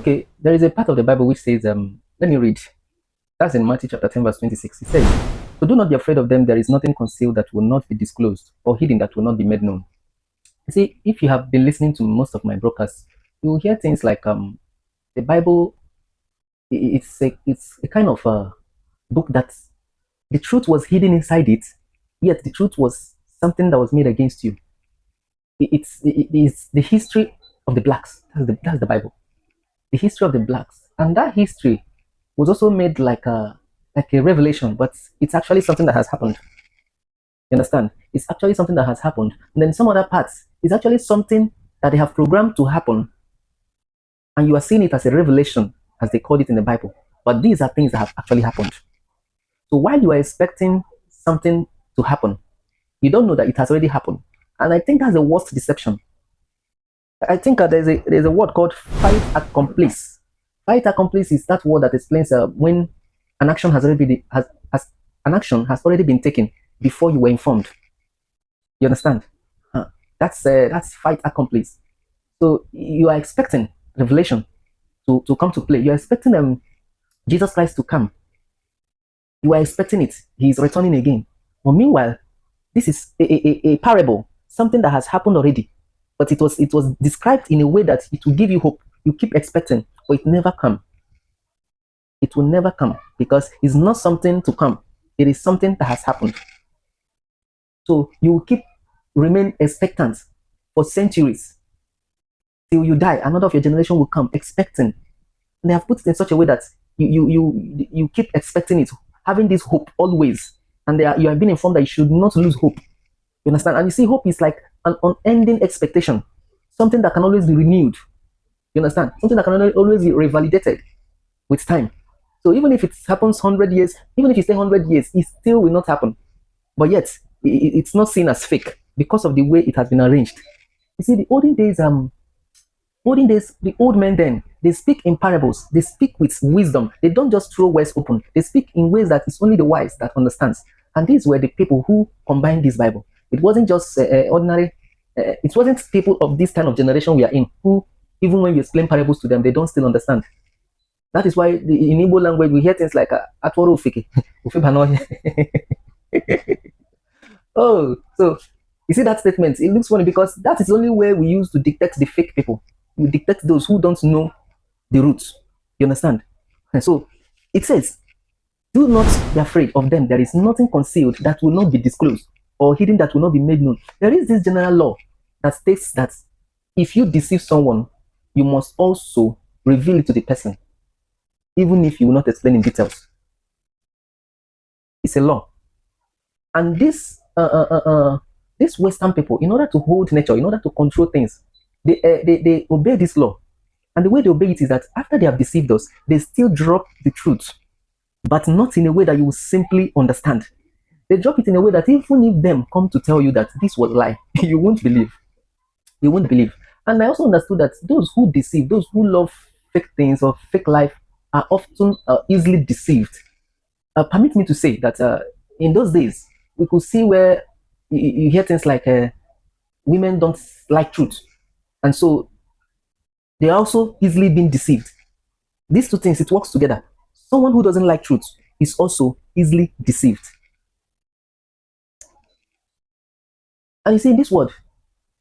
Okay, there is a part of the Bible which says, let me read. That's in Matthew chapter 10, verse 26. It says, so do not be afraid of them. There is nothing concealed that will not be disclosed, or hidden that will not be made known. You see, if you have been listening to most of my broadcasts, you will hear things like the Bible. It's a kind of a book that the truth was hidden inside it, yet the truth was something that was made against you. It's the history of the blacks. That's the Bible. The history of the blacks, and that history was also made like a revelation, but it's actually something that has happened. You understand? It's actually something that has happened. And then some other parts is actually something that they have programmed to happen, and you are seeing it as a revelation, as they called it in the Bible. But these are things that have actually happened. So while you are expecting something to happen, you don't know that it has already happened. And I think that's the worst deception. I think there's a word called fight accomplice. Fight accomplice is that word that explains when an action has an action has already been taken before you were informed. You understand? Uh, that's fight accomplice. So you are expecting revelation to come to play. You are expecting Jesus Christ to come. You are expecting it. He is returning again. But meanwhile, this is a parable, something that has happened already. But it was described in a way that it will give you hope. You keep expecting, but it never come. It will never come because it's not something to come. It is something that has happened. So you will keep remain expectant for centuries till you die. Another of your generation will come expecting. And they have put it in such a way that you keep expecting it, having this hope always. And you have been informed that you should not lose hope. You understand? And you see, hope is like an unending expectation, something that can always be renewed. You understand? Something that can always be revalidated with time. So even if it happens 100 years, even if you stay 100 years, it still will not happen. But yet, it's not seen as fake because of the way it has been arranged. You see, olden days, the old men then, they speak in parables. They speak with wisdom. They don't just throw words open. They speak in ways that it's only the wise that understands. And these were the people who combined this Bible. It wasn't just ordinary. It wasn't people of this kind of generation we are in who, even when you explain parables to them, they don't still understand. That is why in Igbo language we hear things like "atworo ufike," oh, so you see that statement? It looks funny because that is the only way we use to detect the fake people. We detect those who don't know the roots. You understand? And so it says, "Do not be afraid of them. There is nothing concealed that will not be disclosed, or hidden that will not be made known." There is this general law that states that if you deceive someone, you must also reveal it to the person, even if you will not explain in details. It's a law. And these Western people, in order to hold nature, in order to control things, they obey this law. And the way they obey it is that after they have deceived us, they still drop the truth, but not in a way that you will simply understand. They drop it in a way that even if them come to tell you that this was a lie, you won't believe. You won't believe. And I also understood that those who deceive, those who love fake things or fake life, are often easily deceived. Permit me to say that in those days, we could see where you hear things like women don't like truth. And so they are also easily being deceived. These two things, it works together. Someone who doesn't like truth is also easily deceived. And you see, in this word,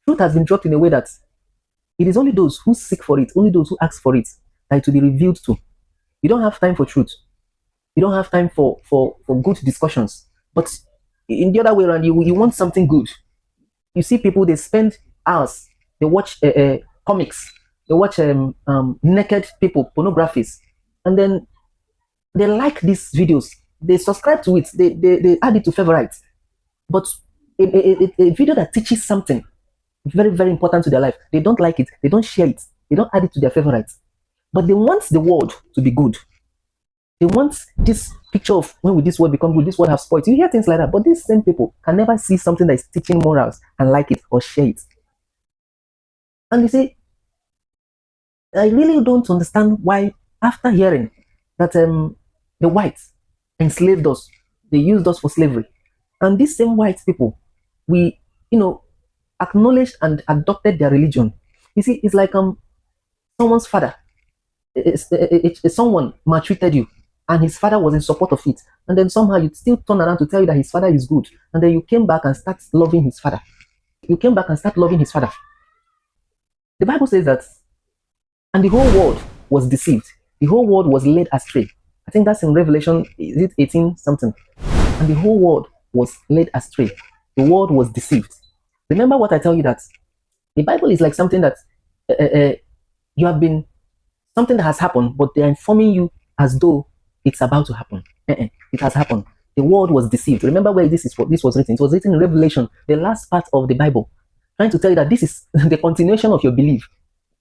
truth has been dropped in a way that it is only those who seek for it, only those who ask for it, that it will be revealed to. You don't have time for truth. You don't have time for good discussions. But in the other way around, you want something good. You see people, they spend hours, they watch comics, they watch naked people, pornographies, and then they like these videos. They subscribe to it. They add it to favorites. But a video that teaches something very, very important to their life, they don't like it. They don't share it. They don't add it to their favorites. But they want the world to be good. They want this picture of when will this world become good, this world have spoiled. You hear things like that, but these same people can never see something that is teaching morals and like it or share it. And you see, I really don't understand why, after hearing that the whites enslaved us, they used us for slavery, and these same white people, we, acknowledged and adopted their religion. You see, it's like someone's father. someone maltreated you and his father was in support of it, and then somehow you still turn around to tell you that his father is good, and then you came back and start loving his father. You came back and start loving his father. The Bible says that, and the whole world was deceived. The whole world was led astray. I think that's in Revelation, is it 18 something? And the whole world was led astray. The world was deceived. Remember what I tell you, that the Bible is like something that you have been, something that has happened, but they're informing you as though it's about to happen. It has happened. The world was deceived. Remember where this was written? It was written in Revelation, the last part of the Bible, trying to tell you that this is the continuation of your belief.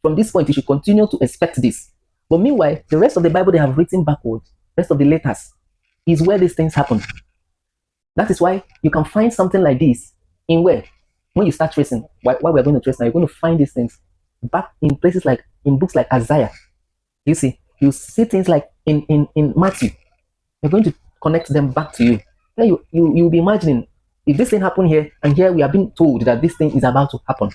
From this point, you should continue to expect this. But meanwhile, the rest of the Bible they have written backwards, rest of the letters, is where these things happen. That is why you can find something like this in where? When you start tracing, why we're going to trace now, you're going to find these things back in places like, in books like Isaiah. You see things like in Matthew. You're going to connect them back to you. Then you'll be imagining, if this thing happened here, and here we are being told that this thing is about to happen.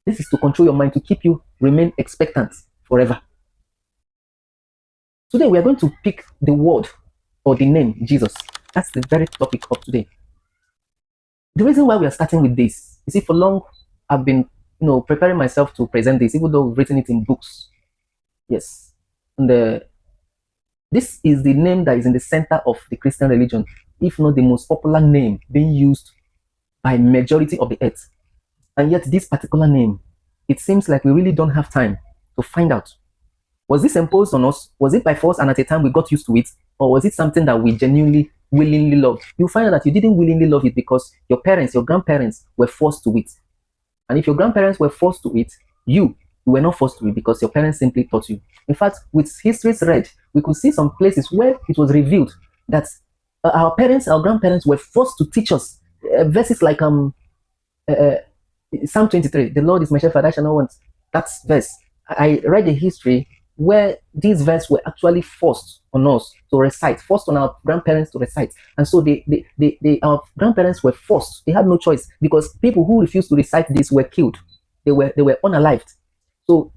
This is to control your mind, to keep you remain expectant forever. Today we are going to pick the word or the name Jesus. That's the very topic of today. The reason why we are starting with this, you see, for long I've been, preparing myself to present this, even though we've written it in books. Yes, and this is the name that is in the center of the Christian religion, if not the most popular name being used by majority of the earth. And yet this particular name, it seems like we really don't have time to find out. Was this imposed on us? Was it by force and at a time we got used to it? Or was it something that we genuinely, willingly loved? You'll find out that you didn't willingly love it because your parents, your grandparents were forced to it. And if your grandparents were forced to it, you were not forced to it because your parents simply taught you. In fact, with histories read, we could see some places where it was revealed that our parents, our grandparents were forced to teach us verses like Psalm 23, the Lord is my shepherd, I shall not want. That verse. I read the history where these verses were actually forced on us to recite, forced on our grandparents to recite. And so our grandparents were forced. They had no choice because people who refused to recite this were killed. They were unalived. So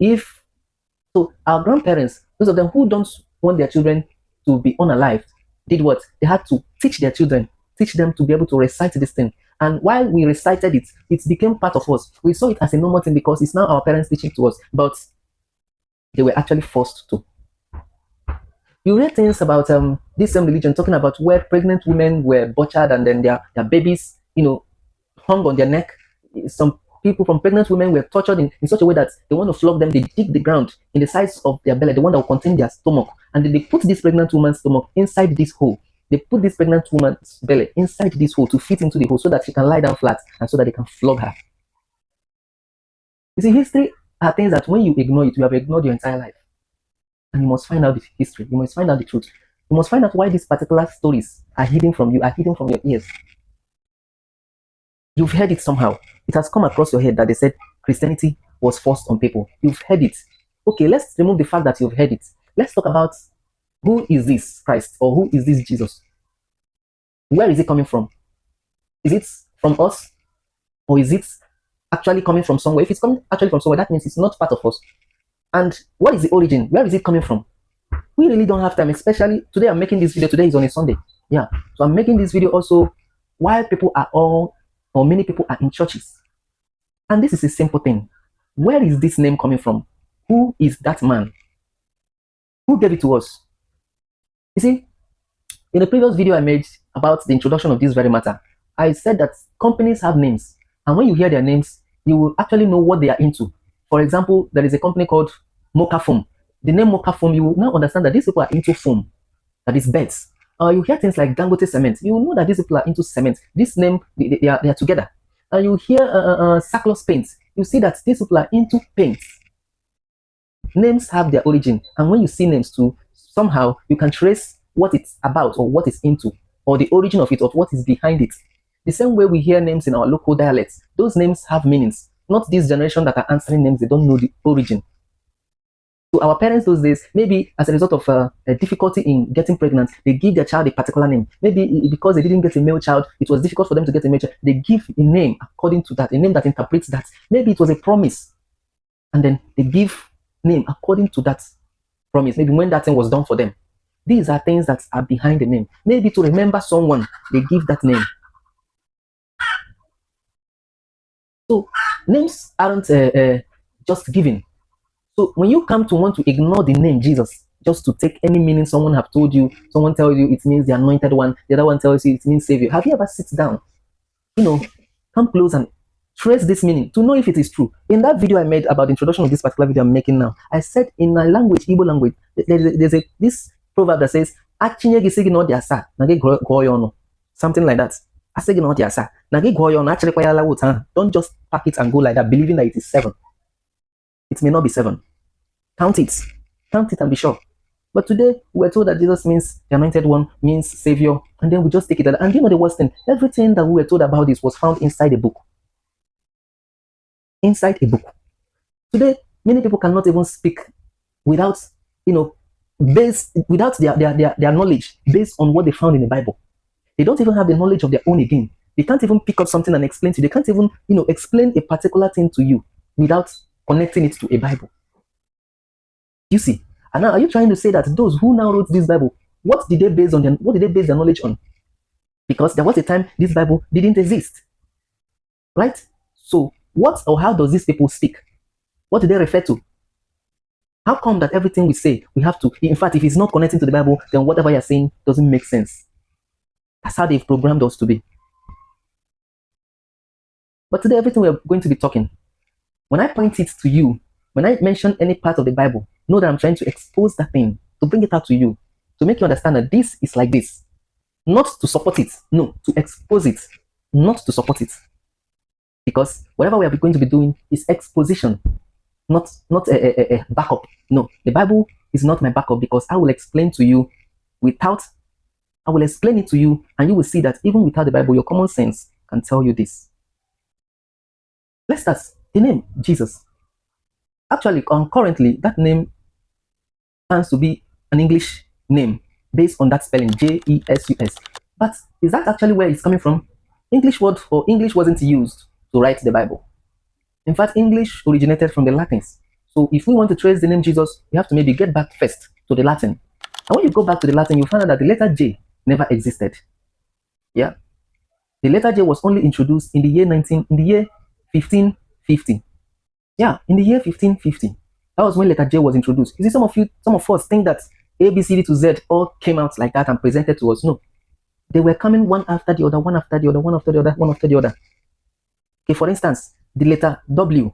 our grandparents, those of them who don't want their children to be unalived, did what? They had to teach their children, teach them to be able to recite this thing. And while we recited it, it became part of us. We saw it as a normal thing because it's now our parents teaching to us. But they were actually forced to. You read things about this same religion talking about where pregnant women were butchered and then their babies, hung on their neck. Some people from pregnant women were tortured in such a way that they want to flog them. They dig the ground in the size of their belly, the one that will contain their stomach. And then they put this pregnant woman's stomach inside this hole. They put this pregnant woman's belly inside this hole to fit into the hole so that she can lie down flat and so that they can flog her. You see, history are things that when you ignore it, you have ignored your entire life. And you must find out the history. You must find out the truth. You must find out why these particular stories are hidden from you, are hidden from your ears. You've heard it somehow. It has come across your head that they said Christianity was forced on people. You've heard it. Okay, let's remove the fact that you've heard it. Let's talk about who is this Christ or who is this Jesus? Where is it coming from? Is it from us or is it actually coming from somewhere? If it's coming actually from somewhere, that means it's not part of us. And what is the origin? Where is it coming from? We really don't have time, especially today. I'm making this video. Today is on a Sunday. Yeah. So I'm making this video also while many people are in churches. And this is a simple thing. Where is this name coming from? Who is that man? Who gave it to us? You see, in the previous video I made about the introduction of this very matter, I said that companies have names. And when you hear their names, you will actually know what they are into. For example, there is a company called Mocha Foam. The name Mocha Foam, you will now understand that these people are into foam, that is beds. You hear things like Dangote Cement. You know that these people are into cement. This name, they are together. And you hear Saclos Paints. You see that these people are into paints. Names have their origin. And when you see names too, somehow you can trace what it's about or what it's into or the origin of it or what is behind it. The same way we hear names in our local dialects, those names have meanings. Not this generation that are answering names, they don't know the origin. So our parents those days, maybe as a result of a difficulty in getting pregnant, they give their child a particular name. Maybe because they didn't get a male child, it was difficult for them to get a male child. They give a name according to that, a name that interprets that. Maybe it was a promise. And then they give name according to that. promise, maybe when that thing was done for them. These are things that are behind the name. Maybe to remember someone, they give that name. So names aren't just given. So when you come to want to ignore the name Jesus, just to take any meaning someone have told you, someone tells you it means the anointed one, the other one tells you it means savior. Have you ever sit down, come close and trace this meaning to know if it is true? In that video I made about the introduction of this particular video I'm making now, I said in my language, Igbo language, there's this proverb that says, something like that. Don't just pack it and go like that, believing that it is 7. It may not be 7. Count it. Count it and be sure. But today, we're told that Jesus means the anointed one, means savior, and then we just take it. And you know the worst thing? Everything that we were told about this was found inside a book. Inside a book. Today, many people cannot even speak without, without their knowledge based on what they found in the Bible. They don't even have the knowledge of their own again. They can't even pick up something and explain to you. They can't even, explain a particular thing to you without connecting it to a Bible. You see? And now, are you trying to say that those who now wrote this Bible, what did they base their knowledge on? Because there was a time this Bible didn't exist. Right? So, what or how does these people speak? What do they refer to? How come that everything we say, we have to, in fact, if it's not connecting to the Bible, then whatever you're saying doesn't make sense. That's how they've programmed us to be. But today, everything we're going to be talking, when I point it to you, when I mention any part of the Bible, know that I'm trying to expose that thing, to bring it out to you, to make you understand that this is like this. Not to support it, no, to expose it, not to support it. Because whatever we are going to be doing is exposition, not a backup. No, the Bible is not my backup, because I will explain to you I will explain it to you, and you will see that even without the Bible, your common sense can tell you this. Let's start. The name Jesus. Actually, currently, that name stands to be an English name based on that spelling, Jesus. But is that actually where it's coming from? English word or English wasn't used to write the Bible. In fact, English originated from the Latins. So if we want to trace the name Jesus, we have to maybe get back first to the Latin. And when you go back to the Latin, you find out that the letter J never existed. Yeah. The letter J was only introduced in the year 1550. Yeah, in the year 1550. That was when letter J was introduced. You see, some of us think that A, B, C, D to Z all came out like that and presented to us. No. They were coming one after the other, one after the other, one after the other, one after the other. Okay, for instance, the letter W.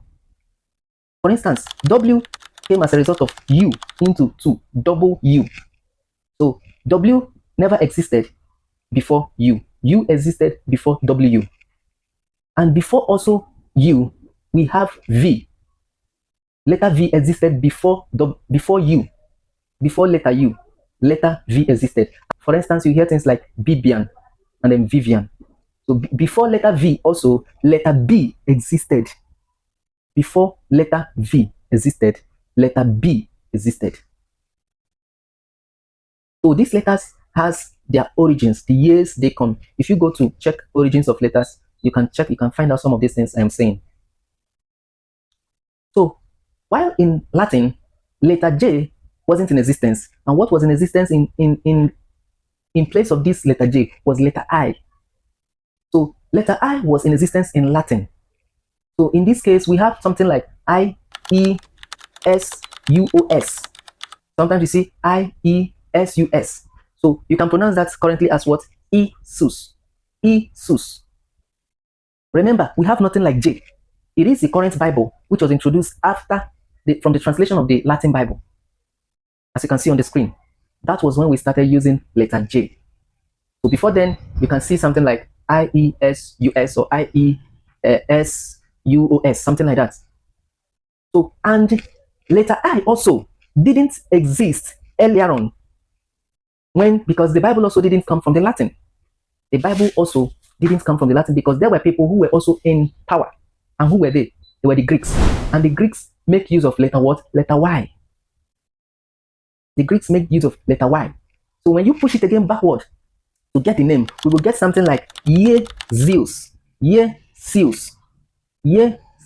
For instance, W came as a result of U into 2, double U. So W never existed before U. U existed before W. And before also U, we have V. Letter V existed before U. Before letter U, letter V existed. For instance, you hear things like Bibian and then Vivian. So before letter V also, letter B existed. Before letter V existed, letter B existed. So these letters has their origins, the years they come. If you go to check origins of letters, you can find out some of these things I'm saying. So while in Latin, letter J wasn't in existence, and what was in existence in place of this letter J was letter I. So letter I was in existence in Latin. So in this case, we have something like I-E-S-U-O-S. Sometimes you see I-E-S-U-S. So you can pronounce that currently as what? Isus. Isus. Remember, we have nothing like J. It is the current Bible, which was introduced from the translation of the Latin Bible. As you can see on the screen, that was when we started using letter J. So before then, you can see something like I-E-S-U-S or I-E-S-U-O-S, something like that. So, and letter I also didn't exist earlier on, because the Bible also didn't come from the Latin. The Bible also didn't come from the Latin because there were people who were also in power. And who were they? They were the Greeks. And the Greeks make use of letter what? Letter Y. The Greeks make use of letter Y. So when you push it again backward to get the name, we will get something like Zeus. Zeus.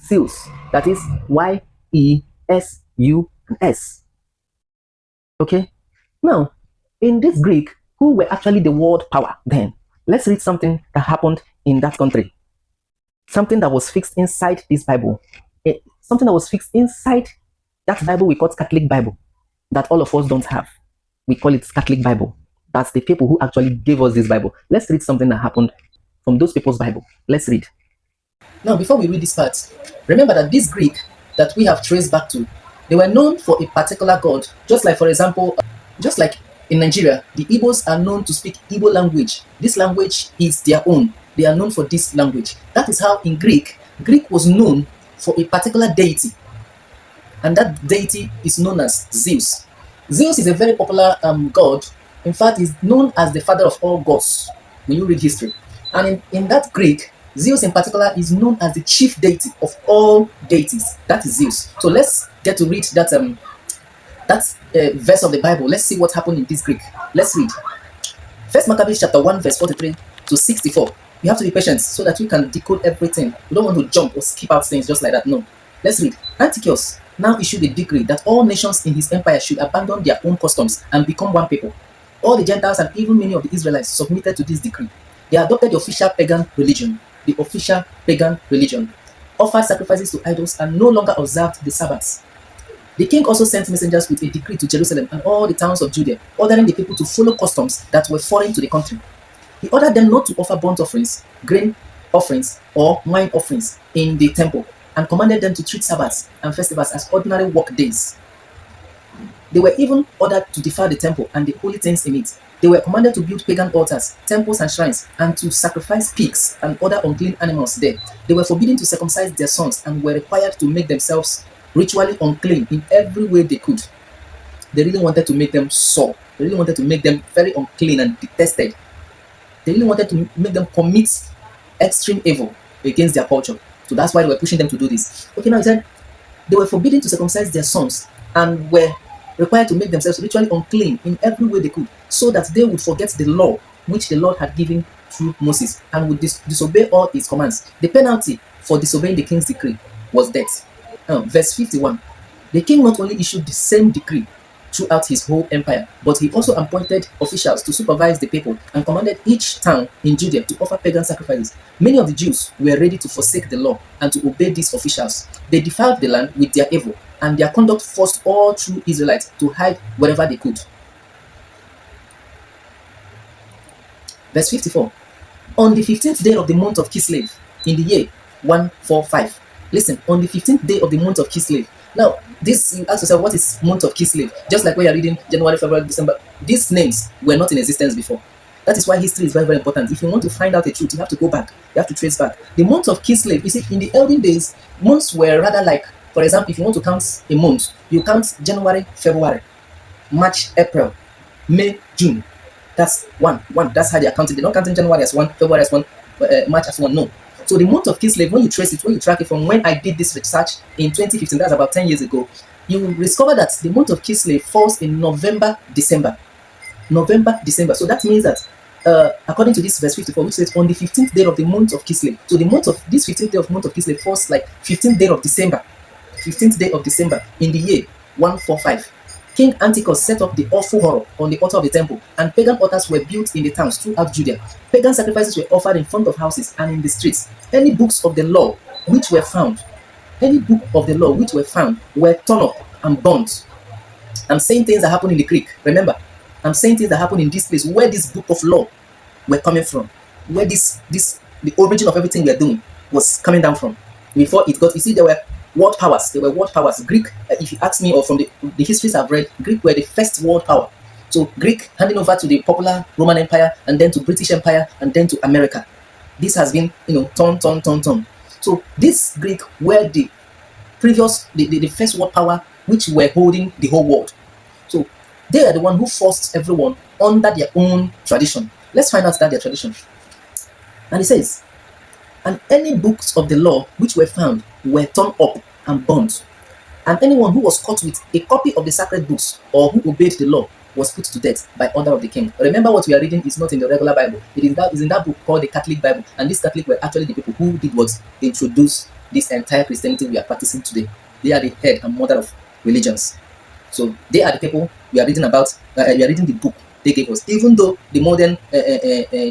Zeus. That is Y-E-S-U-S. Okay? Now, in this Greek, who were actually the world power then? Let's read something that happened in that country. Something that was fixed inside this Bible. Something that was fixed inside that Bible we call Catholic Bible that all of us don't have. We call it Catholic Bible. That's the people who actually gave us this Bible. Let's read something that happened from those people's Bible. Let's read. Now, before we read this part, remember that this Greek that we have traced back to, they were known for a particular god. Just like, for example, just like in Nigeria, the Igbos are known to speak Igbo language. This language is their own. They are known for this language. That is how in Greek, Greek was known for a particular deity. And that deity is known as Zeus. Zeus is a very popular god. In fact, he's known as the father of all gods when you read history. And in that Greek, Zeus in particular is known as the chief deity of all deities. That is Zeus. So let's get to read that verse of the Bible. Let's see what happened in this Greek. Let's read. First Maccabees chapter 1 verse 43 to 64. You have to be patient so that we can decode everything. We don't want to jump or skip out things just like that. No. Let's read. Antiochus now issued a decree that all nations in his empire should abandon their own customs and become one people. All the Gentiles and even many of the Israelites submitted to this decree. They adopted the official pagan religion. The official pagan religion. Offered sacrifices to idols and no longer observed the Sabbaths. The king also sent messengers with a decree to Jerusalem and all the towns of Judea, ordering the people to follow customs that were foreign to the country. He ordered them not to offer burnt offerings, grain offerings, or wine offerings in the temple, and commanded them to treat Sabbaths and festivals as ordinary work days. They were even ordered to defile the temple and the holy things in it. They were commanded to build pagan altars, temples, and shrines, and to sacrifice pigs and other unclean animals there. They were forbidden to circumcise their sons and were required to make themselves ritually unclean in every way they could. They really wanted to make them sore. They really wanted to make them very unclean and detested. They really wanted to make them commit extreme evil against their culture. So that's why they were pushing them to do this. Okay, now he said they were forbidden to circumcise their sons and were required to make themselves ritually unclean in every way they could, so that they would forget the law which the Lord had given through Moses and would disobey all his commands. The penalty for disobeying the king's decree was death. Verse 51. The king not only issued the same decree throughout his whole empire, but he also appointed officials to supervise the people and commanded each town in Judea to offer pagan sacrifices. Many of the Jews were ready to forsake the law and to obey these officials. They defiled the land with their evil, and their conduct forced all true Israelites to hide wherever they could. Verse 54. On the 15th day of the month of Kislev, in the year 145. Listen, on the 15th day of the month of Kislev. Now, this, you ask yourself, what is month of Kislev? Just like when you're reading January, February, December, these names were not in existence before. That is why history is very, very important. If you want to find out the truth, you have to go back. You have to trace back. The month of Kislev, you see, in the olden days, months were rather like, for example, if you want to count a month, you count January, February, March, April, May, June. That's one. That's how they are counting. They're not counting January as one, February as one, March as one. No. So the month of Kislev, when you trace it, when you track it from when I did this research in 2015, that's about 10 years ago, you will discover that the month of Kislev falls in November, December. November, December. So that means that according to this verse 54, which says on the 15th day of the month of Kislev. So the month of this 15th day of month of Kislev falls like 15th day of December. 15th day of December in the year 145. King Antiochus set up the awful horror on the altar of the temple, and pagan altars were built in the towns throughout Judea. Pagan sacrifices were offered in front of houses and in the streets. Any books of the law which were found, were torn up and burnt. I'm saying things that happen in the Greek. Remember, I'm saying things that happen in this place where this book of law were coming from, where the origin of everything we are doing was coming down from. Before it got, you see, there were world powers. They were world powers. Greek, if you ask me, or from the histories I've read, Greek were the first world power. So Greek handing over to the popular Roman Empire, and then to British Empire, and then to America. This has been, turn. So this Greek were the previous, the first world power, which were holding the whole world. So they are the one who forced everyone under their own tradition. Let's find out that their tradition. And it says, and any books of the law which were found were torn up and burnt. And anyone who was caught with a copy of the sacred books or who obeyed the law was put to death by order of the king. Remember, what we are reading is not in the regular Bible. It is in that book called the Catholic Bible. And these Catholics were actually the people who did what? Introduce this entire Christianity we are practicing today. They are the head and mother of religions. So they are the people we are reading about. We are reading the book they gave us. Even though the modern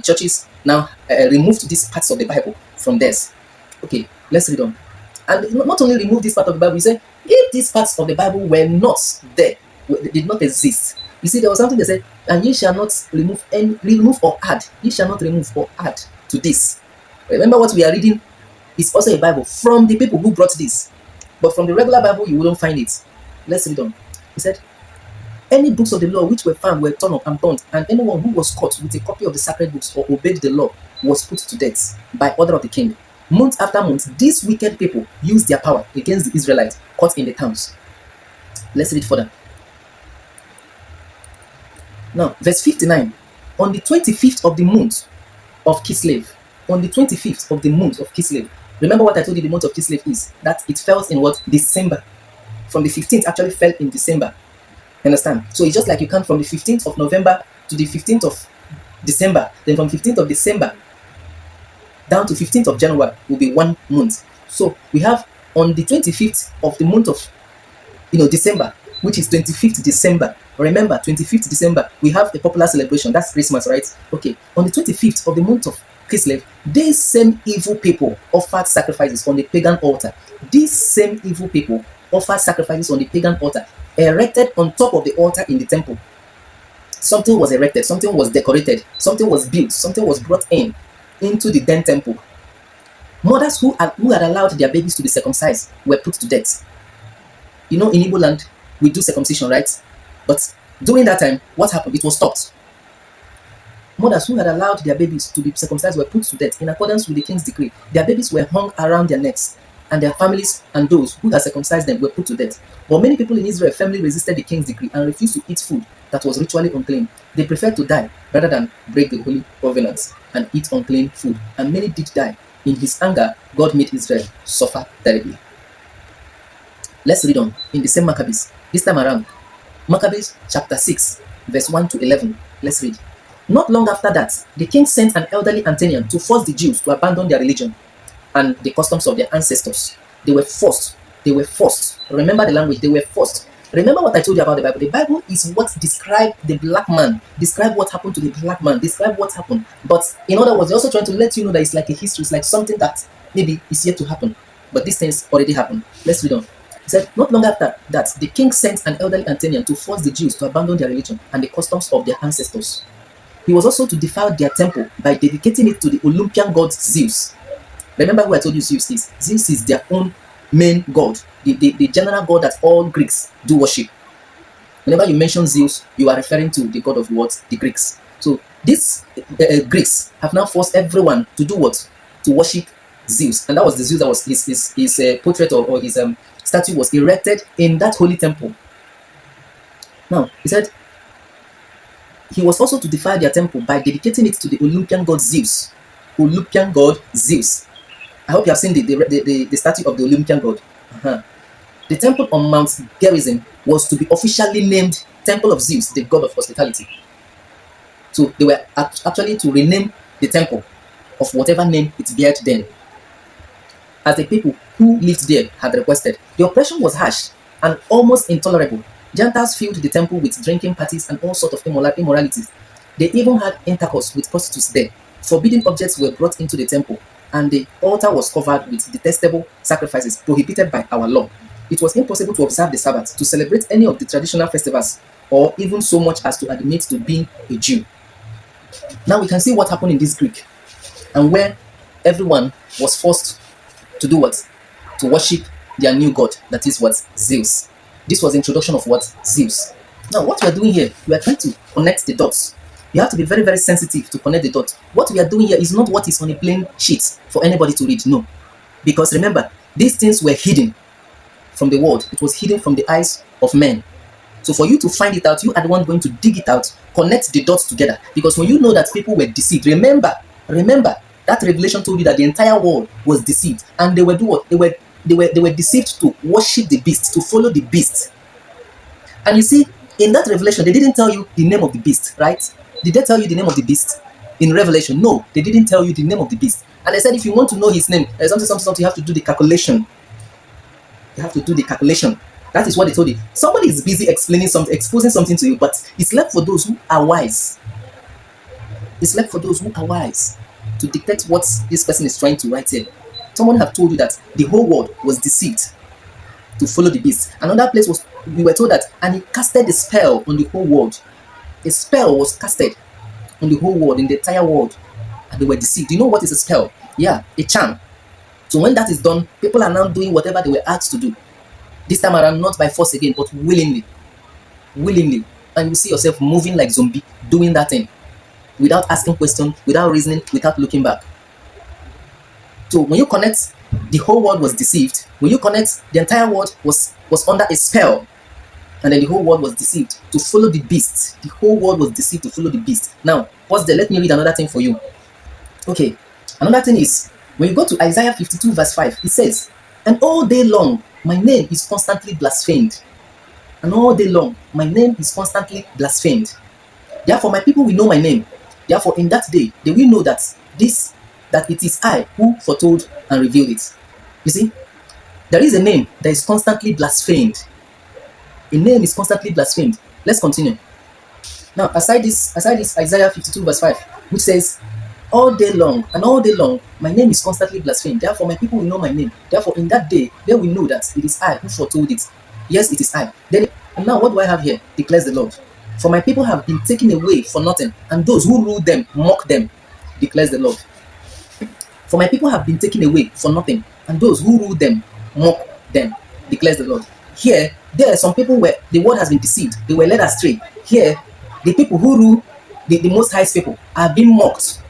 churches now removed these parts of the Bible from theirs. Okay, let's read on. And not only remove this part of the Bible, he said, if these parts of the Bible were not there, they did not exist. You see, there was something that said, and ye shall not remove or add. Ye shall not remove or add to this. Remember what we are reading is also a Bible from the people who brought this. But from the regular Bible, you wouldn't find it. Let's read on. He said, any books of the law which were found were torn up and burnt, and anyone who was caught with a copy of the sacred books or obeyed the law was put to death by order of the king. Month after month, these wicked people used their power against the Israelites caught in the towns. Let's read further. Now, verse 59. On the 25th of the month of Kislev, on the 25th of the month of Kislev, remember what I told you the month of Kislev is? That it fell in what? December. From the 15th actually fell in December. Understand? So it's just like you count from the 15th of November to the 15th of December. Then from 15th of December down to 15th of January will be 1 month. So we have on the 25th of the month of December, which is 25th December. Remember, 25th December, we have a popular celebration. That's Christmas, right? Okay. On the 25th of the month of Kislev, these same evil people offered sacrifices on the pagan altar. These same evil people offered sacrifices on the pagan altar, erected on top of the altar in the temple. Something was erected, something was decorated, something was built, something was brought into the den temple. Mothers who had allowed their babies to be circumcised were put to death. In Igbo land, we do circumcision, right? But during that time, what happened? It was stopped. Mothers who had allowed their babies to be circumcised were put to death in accordance with the king's decree. Their babies were hung around their necks, and their families and those who had circumcised them were put to death. But many people in Israel firmly resisted the king's decree and refused to eat food that was ritually unclean. They preferred to die rather than break the holy covenants and eat unclean food. And many did die. In his anger, God made Israel suffer terribly. Let's read on in the same Maccabees. This time around, Maccabees chapter 6, verse 1 to 11. Let's read. Not long after that, the king sent an elderly Antonian to force the Jews to abandon their religion and the customs of their ancestors. They were forced. They were forced. Remember the language. They were forced. Remember what I told you about the Bible. The Bible is what described the black man, describe what happened to the black man, describe what happened. But in other words, they're also trying to let you know that it's like a history. It's like something that maybe is yet to happen. But these things already happened. Let's read on. He said, not long after that, the king sent an elderly Antonian to force the Jews to abandon their religion and the customs of their ancestors. He was also to defile their temple by dedicating it to the Olympian god Zeus. Remember who I told you Zeus is? Zeus is their own main god, the general god that all Greeks do worship. Whenever you mention Zeus, you are referring to the god of what? The Greeks. So these Greeks have now forced everyone to do what? To worship Zeus. And that was the Zeus that was his portrait or his statue was erected in that holy temple. Now, he said, he was also to defile their temple by dedicating it to the Olympian god Zeus. Olympian god Zeus. I hope you have seen the statue of the Olympian god. The temple on Mount Gerizim was to be officially named Temple of Zeus, the god of hospitality. So they were actually to rename the temple of whatever name it bears then, as the people who lived there had requested. The oppression was harsh and almost intolerable. Gentiles filled the temple with drinking parties and all sorts of immoralities. They even had intercourse with prostitutes there. Forbidden objects were brought into the temple, and the altar was covered with detestable sacrifices prohibited by our law. It was impossible to observe the Sabbath, to celebrate any of the traditional festivals, or even so much as to admit to being a Jew. Now we can see what happened in this Greek, and where everyone was forced to do what? To worship their new god, that is what? Zeus. This was the introduction of what? Zeus. Now what we are doing here, we are trying to connect the dots. You have to be very, very sensitive to connect the dots. What we are doing here is not what is on a plain sheet for anybody to read. No. Because remember, these things were hidden from the world. It was hidden from the eyes of men. So for you to find it out, you are the one going to dig it out, connect the dots together. Because when you know that people were deceived, remember, that revelation told you that the entire world was deceived. And they were doing what? They were deceived to worship the beast, to follow the beast. And you see, in that revelation, they didn't tell you the name of the beast, right? Did they tell you the name of the beast in Revelation? No, they didn't tell you the name of the beast. And they said if you want to know his name, something, you have to do the calculation. You have to do the calculation. That is what they told you. Somebody is busy explaining something, exposing something to you, but it's left for those who are wise. It's left for those who are wise to detect what this person is trying to write here. Someone have told you that the whole world was deceived to follow the beast. Another place was, we were told that, and he casted a spell on the whole world. A spell was casted on the whole world, in the entire world, and they were deceived. You know what is a spell? Yeah, a charm. So when that is done, people are now doing whatever they were asked to do. This time around, not by force again, but willingly. Willingly. And you see yourself moving like zombie, doing that thing without asking questions, without reasoning, without looking back. So when you connect, the whole world was deceived. When you connect, the entire world was under a spell, and then the whole world was deceived to follow the beast. The whole world was deceived to follow the beast. Now, pause there. Let me read another thing for you. Okay, another thing is, when you go to Isaiah 52 verse 5, it says, and all day long, my name is constantly blasphemed. And all day long, my name is constantly blasphemed. Therefore, my people will know my name. Therefore, in that day, they will know that it is I who foretold and revealed it. You see, there is a name that is constantly blasphemed. A name is constantly blasphemed. Let's continue. Now, aside this Isaiah 52 verse 5, which says, all day long, and all day long, my name is constantly blasphemed. Therefore, my people will know my name. Therefore, in that day, they will know that it is I who foretold it. Yes, it is I. Then, and now, what do I have here? Declares the Lord. For my people have been taken away for nothing, and those who rule them mock them, declares the Lord. For my people have been taken away for nothing, and those who rule them mock them, declares the Lord. Here, there are some people where the world has been deceived, they were led astray. Here, the people who rule, the most highest people, are being mocked.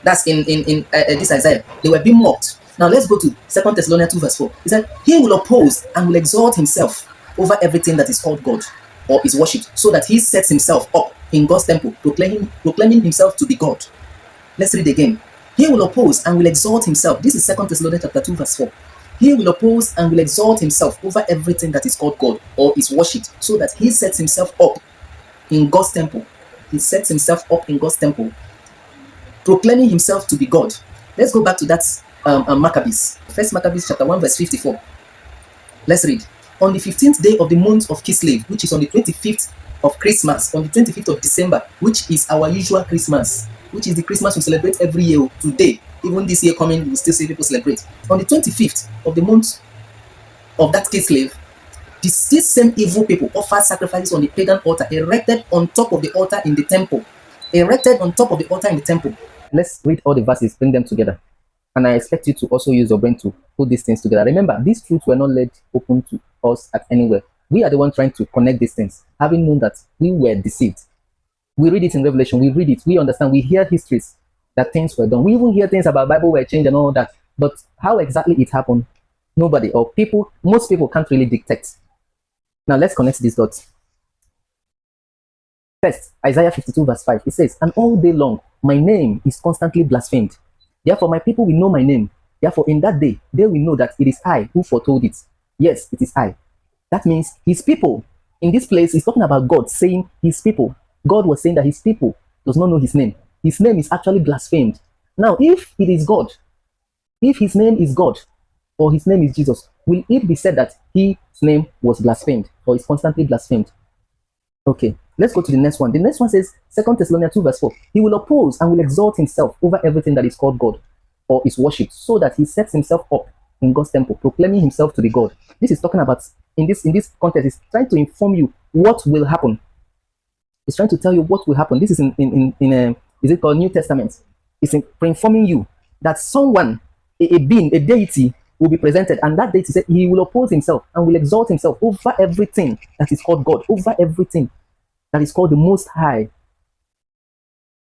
That's in this Isaiah. They were being mocked. Now let's go to 2 Thessalonians 2 verse 4. He said, he will oppose and will exalt himself over everything that is called God or is worshipped, so that he sets himself up in God's temple, proclaiming himself to be God. Let's read again. He will oppose and will exalt himself. This is 2 Thessalonians chapter 2 verse 4. He will oppose and will exalt himself over everything that is called God or is worshipped, so that he sets himself up in God's temple. He sets himself up in God's temple, proclaiming himself to be God. Let's go back to that Maccabees. First Maccabees chapter 1 verse 54. Let's read. On the 15th day of the month of Kislev, which is on the 25th of Christmas, on the 25th of December, which is our usual Christmas, which is the Christmas we celebrate every year today. Even this year coming, we will still see people celebrate. On the 25th of the month of that Kislev, these same evil people offered sacrifices on the pagan altar, erected on top of the altar in the temple. Erected on top of the altar in the temple. Let's read all the verses, bring them together. And I expect you to also use your brain to put these things together. Remember, these truths were not laid open to us at anywhere. We are the one trying to connect these things, having known that we were deceived. We read it in Revelation, we read it, we understand, we hear histories that things were done. We even hear things about Bible were changed and all that. But how exactly it happened, nobody or people, most people can't really dictate. Now let's connect these dots. First, Isaiah 52 verse 5, it says, and all day long, my name is constantly blasphemed. Therefore, my people will know my name. Therefore, in that day, they will know that it is I who foretold it. Yes, it is I. That means his people. In this place, he's talking about God saying his people. God was saying that his people does not know his name. His name is actually blasphemed. Now, if it is God, if his name is God, or his name is Jesus, will it be said that his name was blasphemed, or is constantly blasphemed? Okay, let's go to the next one. The next one says, 2 Thessalonians 2 verse 4. He will oppose and will exalt himself over everything that is called God or is worshipped, so that he sets himself up in God's temple, proclaiming himself to be God. This is talking about, in this context, it's trying to inform you what will happen. It's trying to tell you what will happen. This is is it called New Testament? It's informing you that someone, a being, a deity, will be presented, and that deity said he will oppose himself and will exalt himself over everything that is called God, over everything that is called the Most High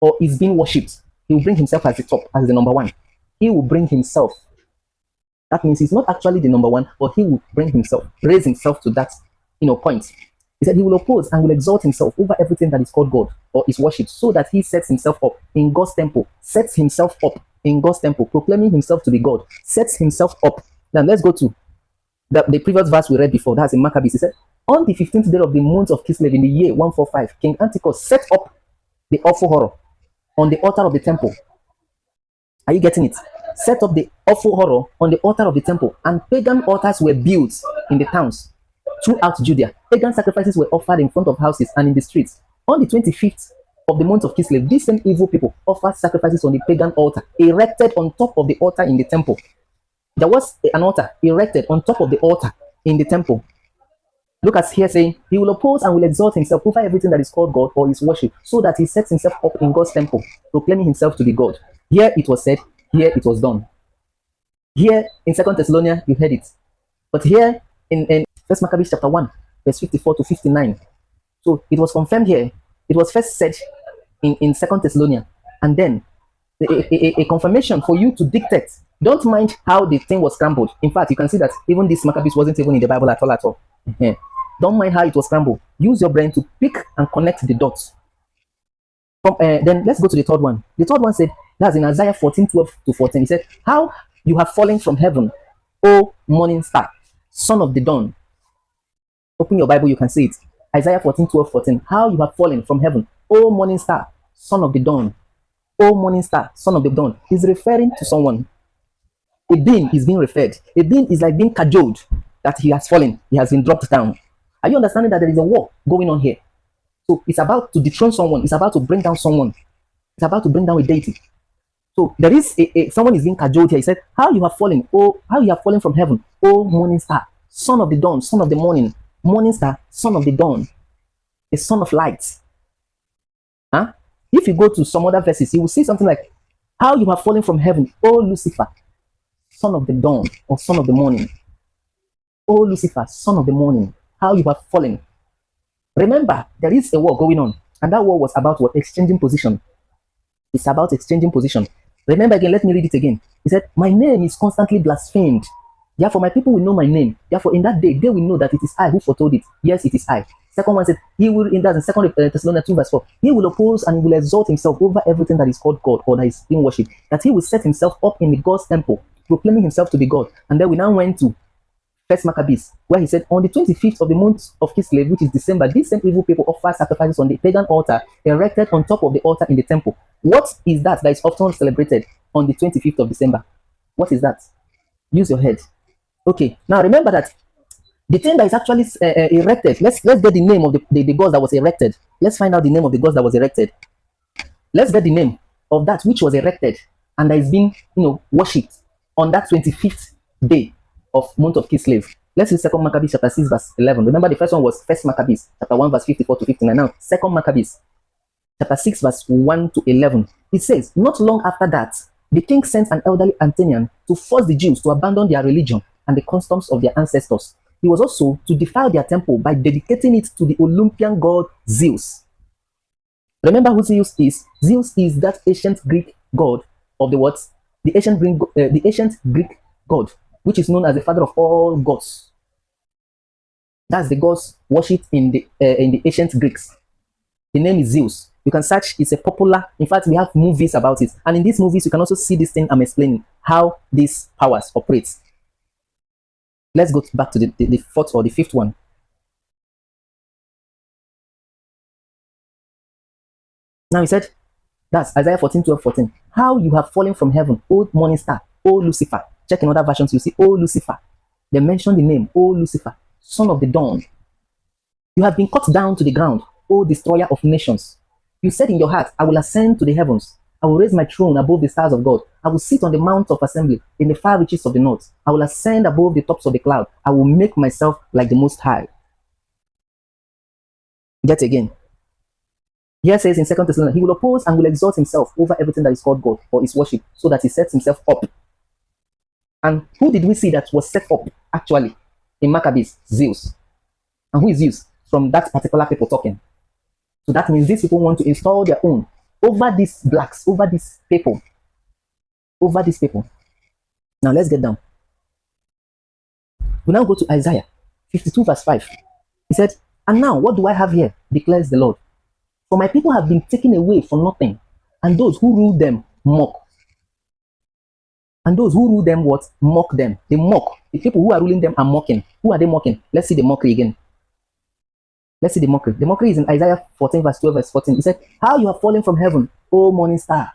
or is being worshipped. He will bring himself as the top, as the number one. He will bring himself. That means he's not actually the number one, but he will bring himself, raise himself to that point. He said he will oppose and will exalt himself over everything that is called God or is worshipped, so that he sets himself up in God's temple, sets himself up in God's temple, proclaiming himself to be God, sets himself up. Now let's go to the previous verse we read before. That's in Maccabees. He said, on the 15th day of the month of Kislev in the year 145, King Antiochus set up the awful horror on the altar of the temple. Are you getting it? Set up the awful horror on the altar of the temple, and pagan altars were built in the towns. throughout Judea. Pagan sacrifices were offered in front of houses and in the streets. On the 25th of the month of Kislev, these same evil people offered sacrifices on the pagan altar, erected on top of the altar in the temple. There was an altar erected on top of the altar in the temple. Look at here saying, he will oppose and will exalt himself over everything that is called God or his worship, so that he sets himself up in God's temple, proclaiming himself to be God. Here it was said, here it was done. Here in 2 Thessalonians, you heard it. But here in 1 Maccabees chapter 1, verse 54 to 59. So it was confirmed here. It was first said in 2 Thessalonians, and then a confirmation for you to dictate. Don't mind how the thing was scrambled. In fact, you can see that even this Maccabees wasn't even in the Bible at all. Yeah. Don't mind how it was scrambled. Use your brain to pick and connect the dots. Then let's go to the third one. The third one said, that's in Isaiah 14:12 to 14. He said, how you have fallen from heaven, O morning star, son of the dawn. Open your Bible, you can see it. Isaiah 14:12, 14. How you have fallen from heaven, O morning star, son of the dawn. O morning star, son of the dawn. He's referring to someone. A being is being referred. A being is like being cajoled that he has fallen. He has been dropped down. Are you understanding that there is a war going on here? So it's about to dethrone someone. It's about to bring down someone. It's about to bring down a deity. So there is someone is being cajoled here. He said, how you have fallen, how you have fallen from heaven, O morning star, son of the dawn, son of the morning, morning star, son of the dawn, the son of light. Huh? If you go to some other verses, you will see something like, how you have fallen from heaven, O Lucifer, son of the dawn, or son of the morning. O Lucifer, son of the morning, how you have fallen. Remember, there is a war going on, and that war was about what? Exchanging position. It's about exchanging position. Remember again, let me read it again. He said, my name is constantly blasphemed. Therefore, my people will know my name. Therefore, in that day, they will know that it is I who foretold it. Yes, it is I. Second one said, he will, in that in 2 Thessalonians 2 verse 4, he will oppose and he will exalt himself over everything that is called God or that is being worshipped. That he will set himself up in the God's temple, proclaiming himself to be God. And then we now went to 1 Maccabees, where he said, on the 25th of the month of Kislev, which is December, these same evil people offer sacrifices on the pagan altar erected on top of the altar in the temple. What is that is often celebrated on the 25th of December? What is that? Use your head. Okay, now remember that the thing that is actually erected, let's get the name of the gods that was erected. Let's find out the name of the gods that was erected. Let's get the name of that which was erected and that is being, worshipped on that 25th day of month of Kislev. Let's read 2 Maccabees chapter 6 verse 11. Remember the first one was 1 Maccabees chapter 1 verse 54 to 59. Now 2 Maccabees chapter 6 verse 1 to 11. It says, not long after that, the king sent an elderly Athenian to force the Jews to abandon their religion and the customs of their ancestors. He was also to defile their temple by dedicating it to the Olympian god Zeus. Remember who Zeus is? Zeus is that ancient Greek god of the what? The ancient Greek god, which is known as the father of all gods. That's the gods worshipped in the ancient Greeks. The name is Zeus. You can search. It's a popular. In fact, we have movies about it, and in these movies, you can also see this thing I'm explaining how these powers operate. Let's go back to the fourth or the fifth one. Now he said, that's Isaiah 14:12, 14. How you have fallen from heaven, O morning star, O Lucifer. Check in other versions, you see, O Lucifer. They mention the name, O Lucifer, son of the dawn. You have been cut down to the ground, O destroyer of nations. You said in your heart, I will ascend to the heavens. I will raise my throne above the stars of God. I will sit on the mount of assembly in the far reaches of the north. I will ascend above the tops of the cloud. I will make myself like the Most High. Yet again. Here says in 2 Thessalonians, he will oppose and will exalt himself over everything that is called God or is worship, so that he sets himself up. And who did we see that was set up actually in Maccabees? Zeus. And who is Zeus? From that particular people talking. So that means these people want to install their own over these blacks, over these people. Over these people. Now let's get down. We now go to Isaiah 52 verse 5. He said, and now what do I have here? Declares the Lord. For my people have been taken away for nothing, and those who rule them mock. And those who rule them what? Mock them. They mock. The people who are ruling them are mocking. Who are they mocking? Let's see the mockery again. Let's see the mockery. The mockery is in Isaiah 14 verse 12 verse 14. He said, how you have fallen from heaven, O morning star.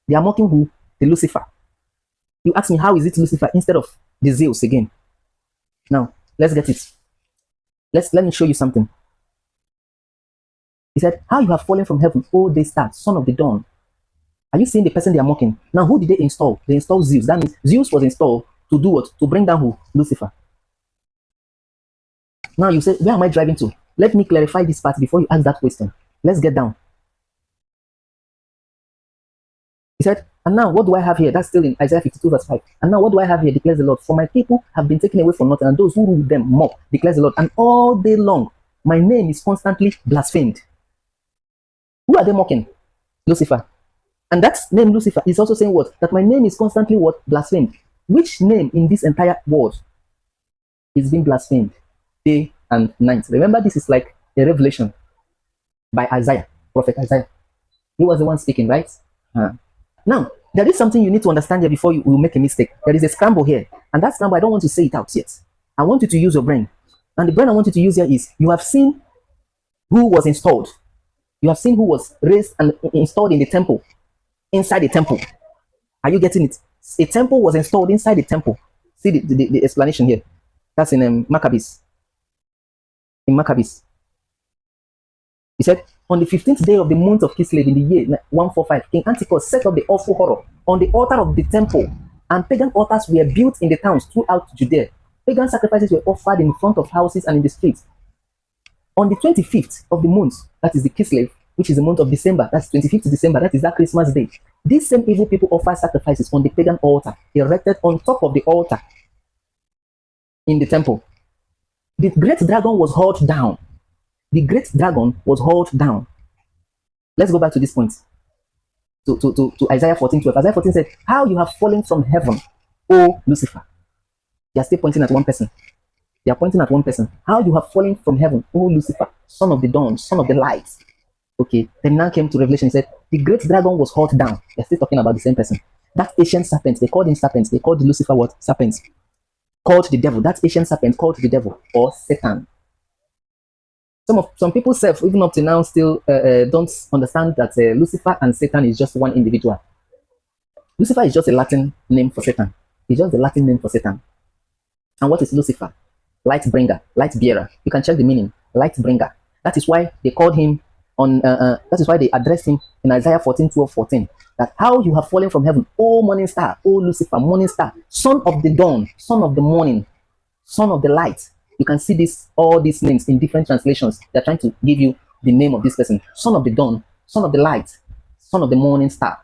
They are mocking who? The Lucifer. You ask me, how is it Lucifer instead of the Zeus again? Now, let's get it. Let me show you something. He said, how you have fallen from heaven, O day star, son of the dawn. Are you seeing the person they are mocking? Now, who did they install? They installed Zeus. That means Zeus was installed to do what? To bring down who? Lucifer. Now you say, where am I driving to? Let me clarify this part before you ask that question. Let's get down. He said, and now what do I have here? That's still in Isaiah 52 verse 5. And now what do I have here? Declares the Lord. For my people have been taken away from nothing, and those who rule them mock, declares the Lord. And all day long, my name is constantly blasphemed. Who are they mocking? Lucifer. And that name Lucifer is also saying what? That my name is constantly what? Blasphemed. Which name in this entire world is being blasphemed? Day and night. Remember, this is like a revelation by Isaiah, prophet Isaiah. He was the one speaking, right? Now, there is something you need to understand here before you will make a mistake. There is a scramble here. And that scramble, I don't want to say it out yet. I want you to use your brain. And the brain I want you to use here is, you have seen who was installed. You have seen who was raised and installed in the temple. Inside the temple. Are you getting it? A temple was installed inside the temple. See the explanation here. That's in Maccabees. In Maccabees. He said, on the 15th day of the month of Kislev in the year 145, King Antiochus set up the awful horror on the altar of the temple, and pagan altars were built in the towns throughout Judea. Pagan sacrifices were offered in front of houses and in the streets. On the 25th of the month, that is the Kislev, which is the month of December, that's 25th December, that is that Christmas day. These same evil people offer sacrifices on the pagan altar, erected on top of the altar in the temple. The great dragon was hauled down. The great dragon was hauled down. Let's go back to this point. To Isaiah 14:12. Isaiah 14 said, how you have fallen from heaven, O Lucifer. They are still pointing at one person. They are pointing at one person. How you have fallen from heaven, O Lucifer, son of the dawn, son of the light. Okay, then now came to Revelation. He said, the great dragon was hauled down. They're still talking about the same person. That ancient serpent, they called him serpent. They called Lucifer what? Serpent. Called the devil. That ancient serpent called the devil or Satan. Some people self, even up to now, still don't understand that Lucifer and Satan is just one individual. Lucifer is just a Latin name for Satan. It's just the Latin name for Satan. And what is Lucifer? Light bringer, light bearer. You can check the meaning. Light bringer. That is why they called him on. That is why they addressed him in Isaiah 14:12-14. That how you have fallen from heaven, O morning star, O Lucifer, morning star, son of the dawn, son of the morning, son of the light. You can see all these names in different translations. They're trying to give you the name of this person. Son of the dawn, son of the light, son of the morning star.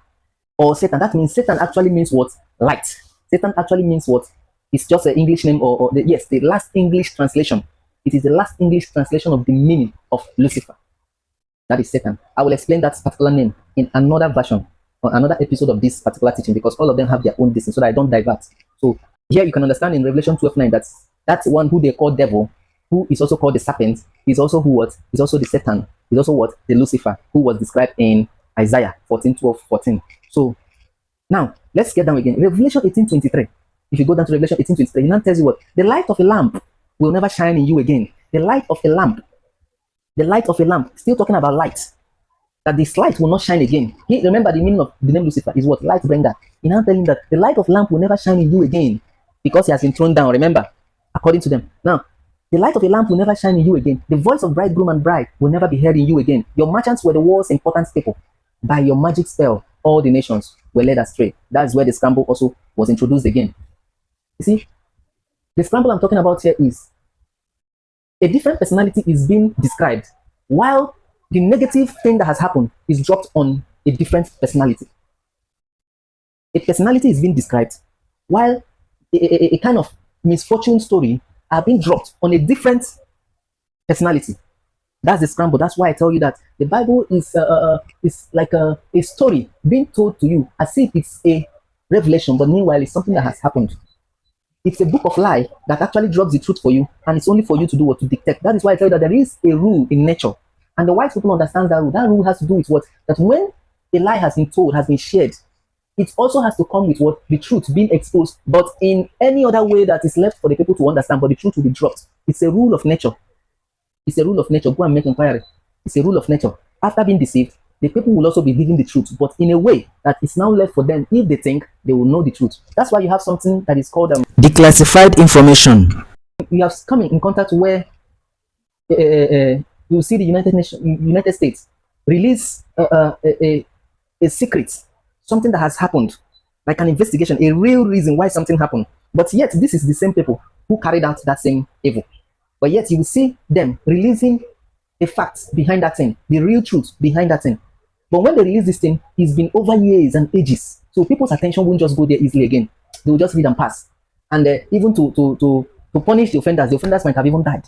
Or Satan. That means Satan actually means what? Light. Satan actually means what? It's just an English name the last English translation. It is the last English translation of the meaning of Lucifer. That is Satan. I will explain that particular name in another version or another episode of this particular teaching, because all of them have their own distance, so that I don't divert. So here you can understand in Revelation 12:9 that that's one who they call devil, who is also called the serpent, is also who what? Is also the Satan, is also what? The Lucifer, who was described in Isaiah 14:12-14. So now let's get down again. Revelation 18:23. If you go down to Revelation 18:23, it now tells you what? The light of a lamp will never shine in you again. The light of a lamp. The light of a lamp. Still talking about light. That this light will not shine again. Remember the meaning of the name Lucifer is what? Light bringer. He's now telling that the light of lamp will never shine in you again, because he has been thrown down. Remember, according to them. Now, the light of a lamp will never shine in you again. The voice of bridegroom and bride will never be heard in you again. Your merchants were the world's important people. By your magic spell, all the nations were led astray. That's where the scramble also was introduced again. You see, the scramble I'm talking about here is a different personality is being described, while the negative thing that has happened is dropped on a different personality. A personality is being described, while a kind of misfortune story are being dropped on a different personality. That's the scramble. That's why I tell you that the Bible is like a story being told to you as if it's a revelation, but meanwhile it's something that has happened. It's a book of lie that actually drops the truth for you, and it's only for you to do what? To detect. That is why I tell you that there is a rule in nature, and the white people understand that rule. That rule has to do with what? That when a lie has been told, has been shared, it also has to come with what? The truth being exposed, but in any other way that is left for the people to understand, but the truth will be dropped. It's a rule of nature. It's a rule of nature. Go and make inquiry. It's a rule of nature. After being deceived, the people will also be giving the truth, but in a way that it's now left for them. If they think, they will know the truth. That's why you have something that is called declassified information. You have come in contact where you see the United States release a secret, something that has happened, like an investigation, a real reason why something happened. But yet, this is the same people who carried out that same evil. But yet, you will see them releasing a fact behind that thing, the real truth behind that thing. But when they release this thing, it's been over years and ages. So people's attention won't just go there easily again. They will just read and pass. And even to punish the offenders might have even died.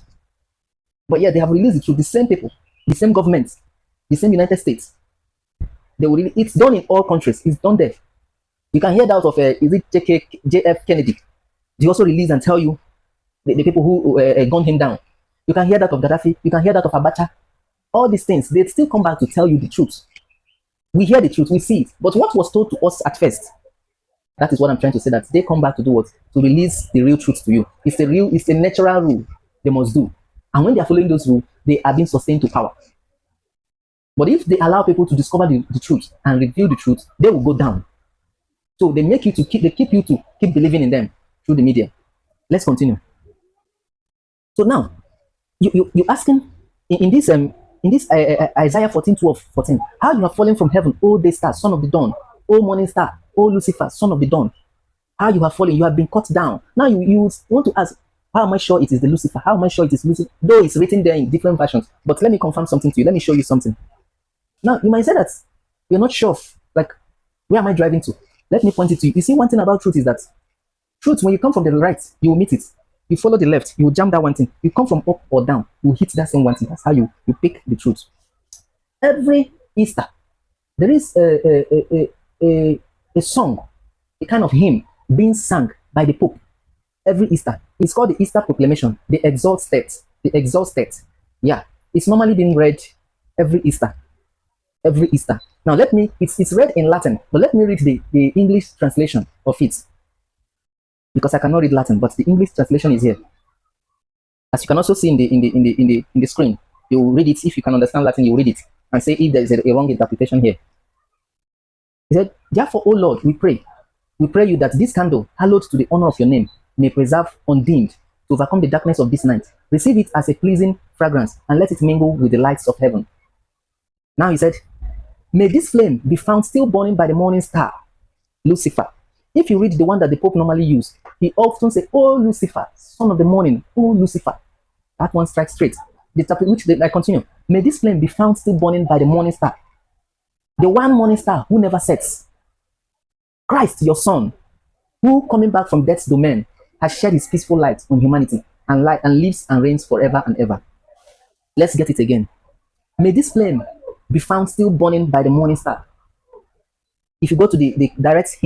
But yeah, they have released it through the same people, the same government, the same United States. They will it's done in all countries. It's done there. You can hear that out of is it JF Kennedy? They also release and tell you the people who gunned him down. You can hear that of Gaddafi. You can hear that of Abacha. All these things, they still come back to tell you the truth. We hear the truth, we see it. But what was told to us at first, that is what I'm trying to say, that they come back to do what? To release the real truth to you. It's a natural rule they must do. And when they are following those rules, they are being sustained to power. But if they allow people to discover the truth and reveal the truth, they will go down. So they keep you to keep believing in them through the media. Let's continue. So now, you asking in this Isaiah 14:12-14, how you have fallen from heaven, O day star, son of the dawn, O morning star, O Lucifer, son of the dawn. How you have fallen, you have been cut down. Now you want to ask, how am I sure it is the Lucifer? How am I sure it is Lucifer? Though it's written there in different versions. But let me confirm something to you. Let me show you something. Now, you might say that you're not sure of, like, where am I driving to? Let me point it to you. You see, one thing about truth is that truth, when you come from the right, you will meet it. You follow the left, you will jam that one thing. You come from up or down, you will hit that same one thing. That's how you pick the truth. Every Easter, there is a song, a kind of hymn being sung by the Pope every Easter. It's called the Easter Proclamation, the Exalt State. The Exalt State. Yeah, it's normally being read every Easter. Every Easter. Now it's read in Latin, but let me read the English translation of it. Because I cannot read Latin, but the English translation is here. As you can also see in the screen, you will read it. If you can understand Latin, you read it and say if there is a wrong interpretation here. He said, therefore, O Lord, we pray you that this candle, hallowed to the honor of your name, may preserve undimmed to overcome the darkness of this night. Receive it as a pleasing fragrance and let it mingle with the lights of heaven. Now he said, may this flame be found still burning by the morning star, Lucifer. If you read the one that the Pope normally uses, he often says, oh Lucifer, son of the morning, oh Lucifer. That one strikes straight. I continue. May this flame be found still burning by the morning star. The one morning star who never sets. Christ, your son, who coming back from death's domain, has shed his peaceful light on humanity and lives and reigns forever and ever. Let's get it again. May this flame be found still burning by the morning star. If you go to the direct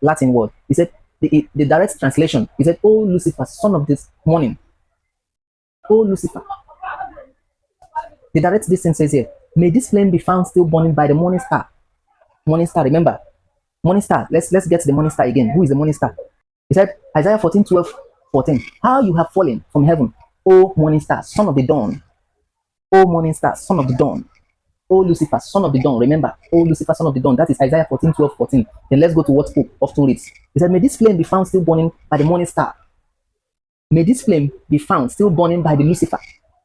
Latin word, he said the direct translation. He said, "Oh Lucifer, son of this morning." Oh Lucifer. The direct distance says here, "May this flame be found still burning by the morning star." Morning star, remember, morning star. Let's get to the morning star again. Who is the morning star? He said, Isaiah 14:12-14. How you have fallen from heaven, O morning star, son of the dawn. O morning star, son of the dawn. O Lucifer, son of the dawn. Remember, O Lucifer, son of the dawn. That is Isaiah 14:12-14. Then let's go to what Pope often reads. He said, may this flame be found still burning by the morning star. May this flame be found still burning by the Lucifer.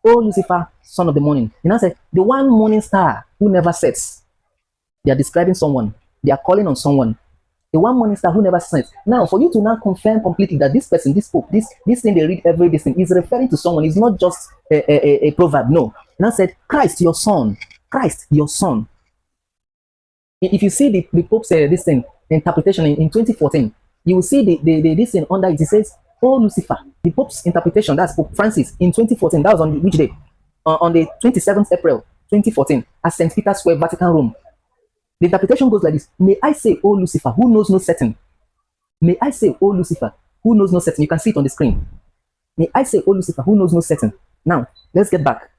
O Lucifer, son of the morning. And I said, the one morning star who never sets. They are describing someone. They are calling on someone. The one morning star who never sets. Now, for you to now confirm completely that this person, this Pope, this thing they read every day is referring to someone. It's not just a proverb. No. And I said, Christ, your son. Christ, your son. If you see the Pope's this thing interpretation in 2014, you will see the this thing under it. It says, "Oh Lucifer." The Pope's interpretation, that's Pope Francis in 2014. That was on which day? On the 27th April 2014 at St. Peter's Square, Vatican, Rome. The interpretation goes like this: may I say, "Oh Lucifer, who knows no certain." May I say, "Oh Lucifer, who knows no certain." You can see it on the screen. May I say, "Oh Lucifer, who knows no certain." Now let's get back.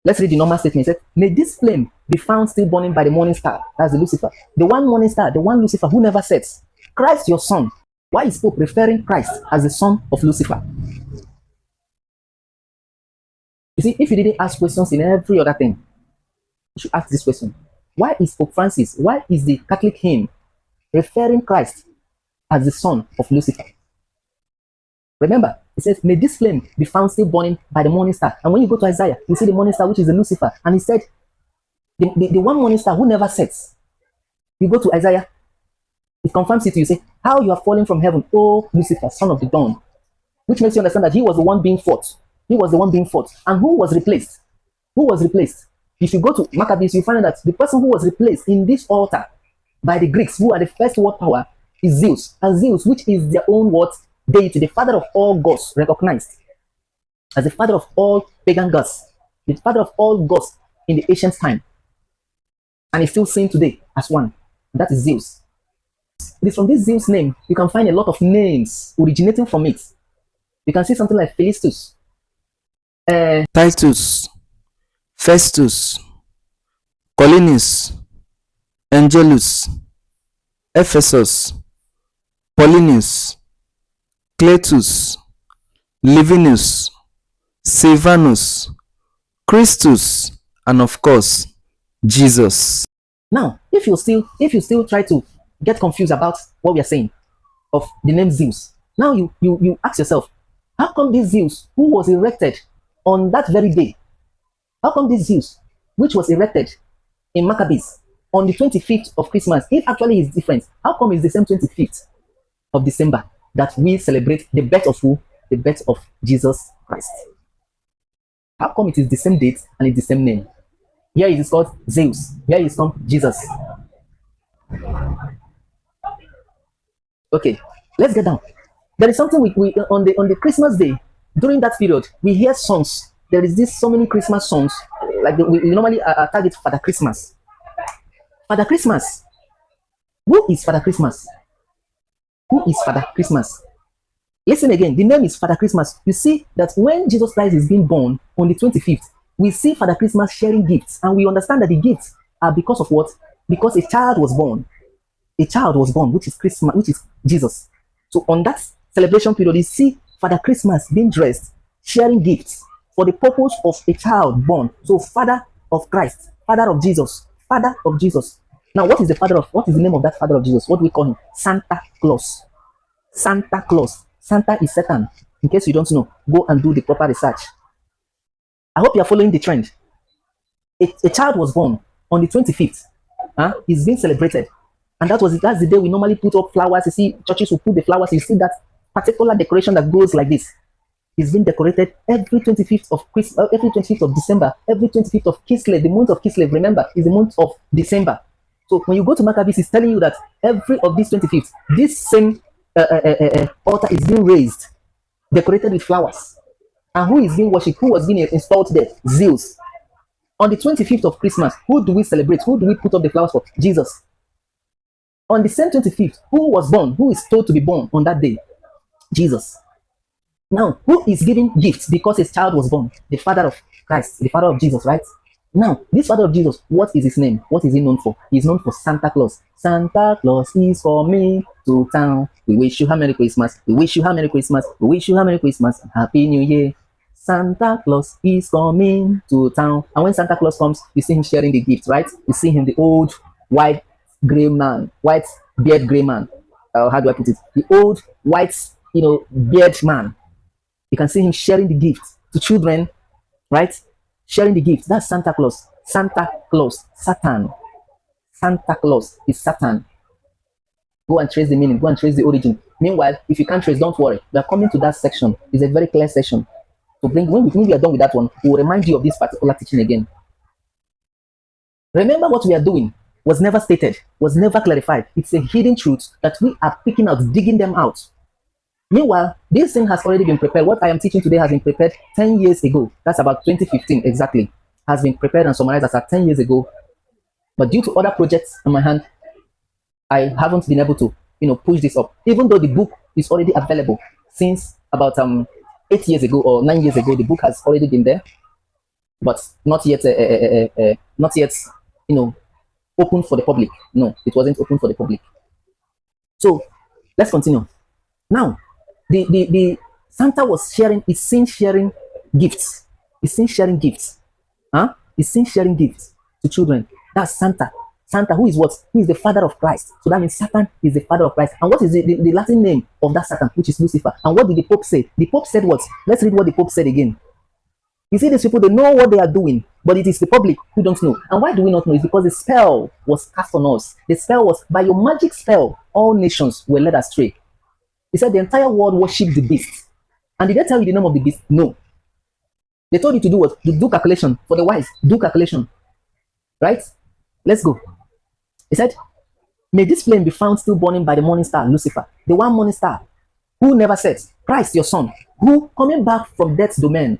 Let's read the normal statement. It said, may this flame be found still burning by the morning star. That's the Lucifer. The one morning star, the one Lucifer who never sets. Christ, your son. Why is Pope referring Christ as the son of Lucifer? You see, if you didn't ask questions in every other thing, you should ask this question. Why is Pope Francis, why is the Catholic hymn referring Christ as the son of Lucifer? Remember, it says, may this flame be found still burning by the morning star. And when you go to Isaiah, you see the morning star, which is the Lucifer. And he said, the one morning star who never sets. You go to Isaiah, it confirms it to you. Say, how you are falling from heaven, O Lucifer, son of the dawn. Which makes you understand that he was the one being fought. He was the one being fought. And who was replaced? Who was replaced? If you go to Maccabees, you find that the person who was replaced in this altar by the Greeks, who are the first world power, is Zeus. And Zeus, which is their own what? Deity, the father of all gods, recognized as the father of all pagan gods, the father of all gods in the ancient time. And is still seen today as one. That is Zeus. It is from this Zeus name, you can find a lot of names originating from it. You can see something like Philistus, Titus, Festus, Collinus, Angelus, Ephesus, Paulinus, Cletus, Livinus, Silvanus, Christus, and of course, Jesus. Now, if you still try to get confused about what we are saying of the name Zeus, now you ask yourself, how come this Zeus, who was erected on that very day, how come this Zeus, which was erected in Maccabees on the 25th of Christmas, if actually is different, how come it's the same 25th of December that we celebrate the birth of who? The birth of Jesus Christ. How come it is the same date and it's the same name? Here it is called Zeus. Here it is called Jesus. Okay, let's get down. There is something we on the Christmas day, during that period, we hear songs. There is so many Christmas songs, like we normally target Father Christmas. Father Christmas. Who is Father Christmas? Who is Father Christmas? Listen again, the name is Father Christmas. You see that when Jesus Christ is being born on the 25th, we see Father Christmas sharing gifts, and we understand that the gifts are because of what? Because a child was born. A child was born, which is Christmas, which is Jesus. So on that celebration period, you see Father Christmas being dressed, sharing gifts for the purpose of a child born. So Father of Christ, Father of Jesus, Father of Jesus. Now, what is the name of that Father of Jesus? What do we call him? Santa Claus. Santa Claus. Santa is Satan. In case you don't know, go and do the proper research. I hope you are following the trend. A child was born on the 25th. He's being celebrated. And that's the day we normally put up flowers. You see, churches will put the flowers. You see that particular decoration that goes like this. It's been decorated every 25th of Christmas, every 25th of December, every 25th of Kislev. The month of Kislev, remember, is the month of December. So when you go to Maccabees, it's telling you that every of these 25th, this same altar is being raised, decorated with flowers. And who is being worshipped? Who was being installed there? Zeus. On the 25th of Christmas, who do we celebrate? Who do we put up the flowers for? Jesus. On the same 25th, who was born? Who is told to be born on that day? Jesus. Now, who is giving gifts because his child was born? The father of Christ, the father of Jesus, right? Now, this father of Jesus, what is his name? What is he known for? He's known for Santa Claus. Santa Claus is coming to town. We wish you a Merry Christmas. We wish you a Merry Christmas. We wish you a Merry Christmas. Happy New Year. Santa Claus is coming to town. And when Santa Claus comes, you see him sharing the gifts, right? You see him, the old white gray man, white beard gray man. How do I put it? The old white, beard man. You can see him sharing the gifts to children, right? Sharing the gifts. That's Santa Claus. Santa Claus. Satan. Santa Claus is Satan. Go and trace the meaning. Go and trace the origin. Meanwhile, if you can't trace, don't worry. We are coming to that section. It's a very clear section. So when we are done with that one, we will remind you of this particular teaching again. Remember, what we are doing was never stated, was never clarified. It's a hidden truth that we are picking out, digging them out. Meanwhile, this thing has already been prepared. What I am teaching today has been prepared 10 years ago. That's about 2015 exactly. Has been prepared and summarized as at 10 years ago. But due to other projects on my hand, I haven't been able to, push this up. Even though the book is already available since about 8 years ago or 9 years ago, the book has already been there, but not yet, open for the public. No, it wasn't open for the public. So let's continue. Now, the Santa was is seen sharing gifts. He's seen sharing gifts. He's seen sharing gifts to children. That's Santa. Santa, who is what? Who is the father of Christ. So that means Satan is the father of Christ. And what is the Latin name of that Satan, which is Lucifer? And what did the Pope say? The Pope said what? Let's read what the Pope said again. You see, these people, they know what they are doing, but it is the public who don't know. And why do we not know? It's because the spell was cast on us. The spell was, by your magic spell, all nations were led astray. He said the entire world worshipped the beast. And did they tell you the name of the beast? No. They told you to do what? To do calculation. For the wise, do calculation. Right? Let's go. He said, may this flame be found still burning by the morning star, Lucifer, the one morning star, who never sets, Christ your son, who, coming back from death's domain,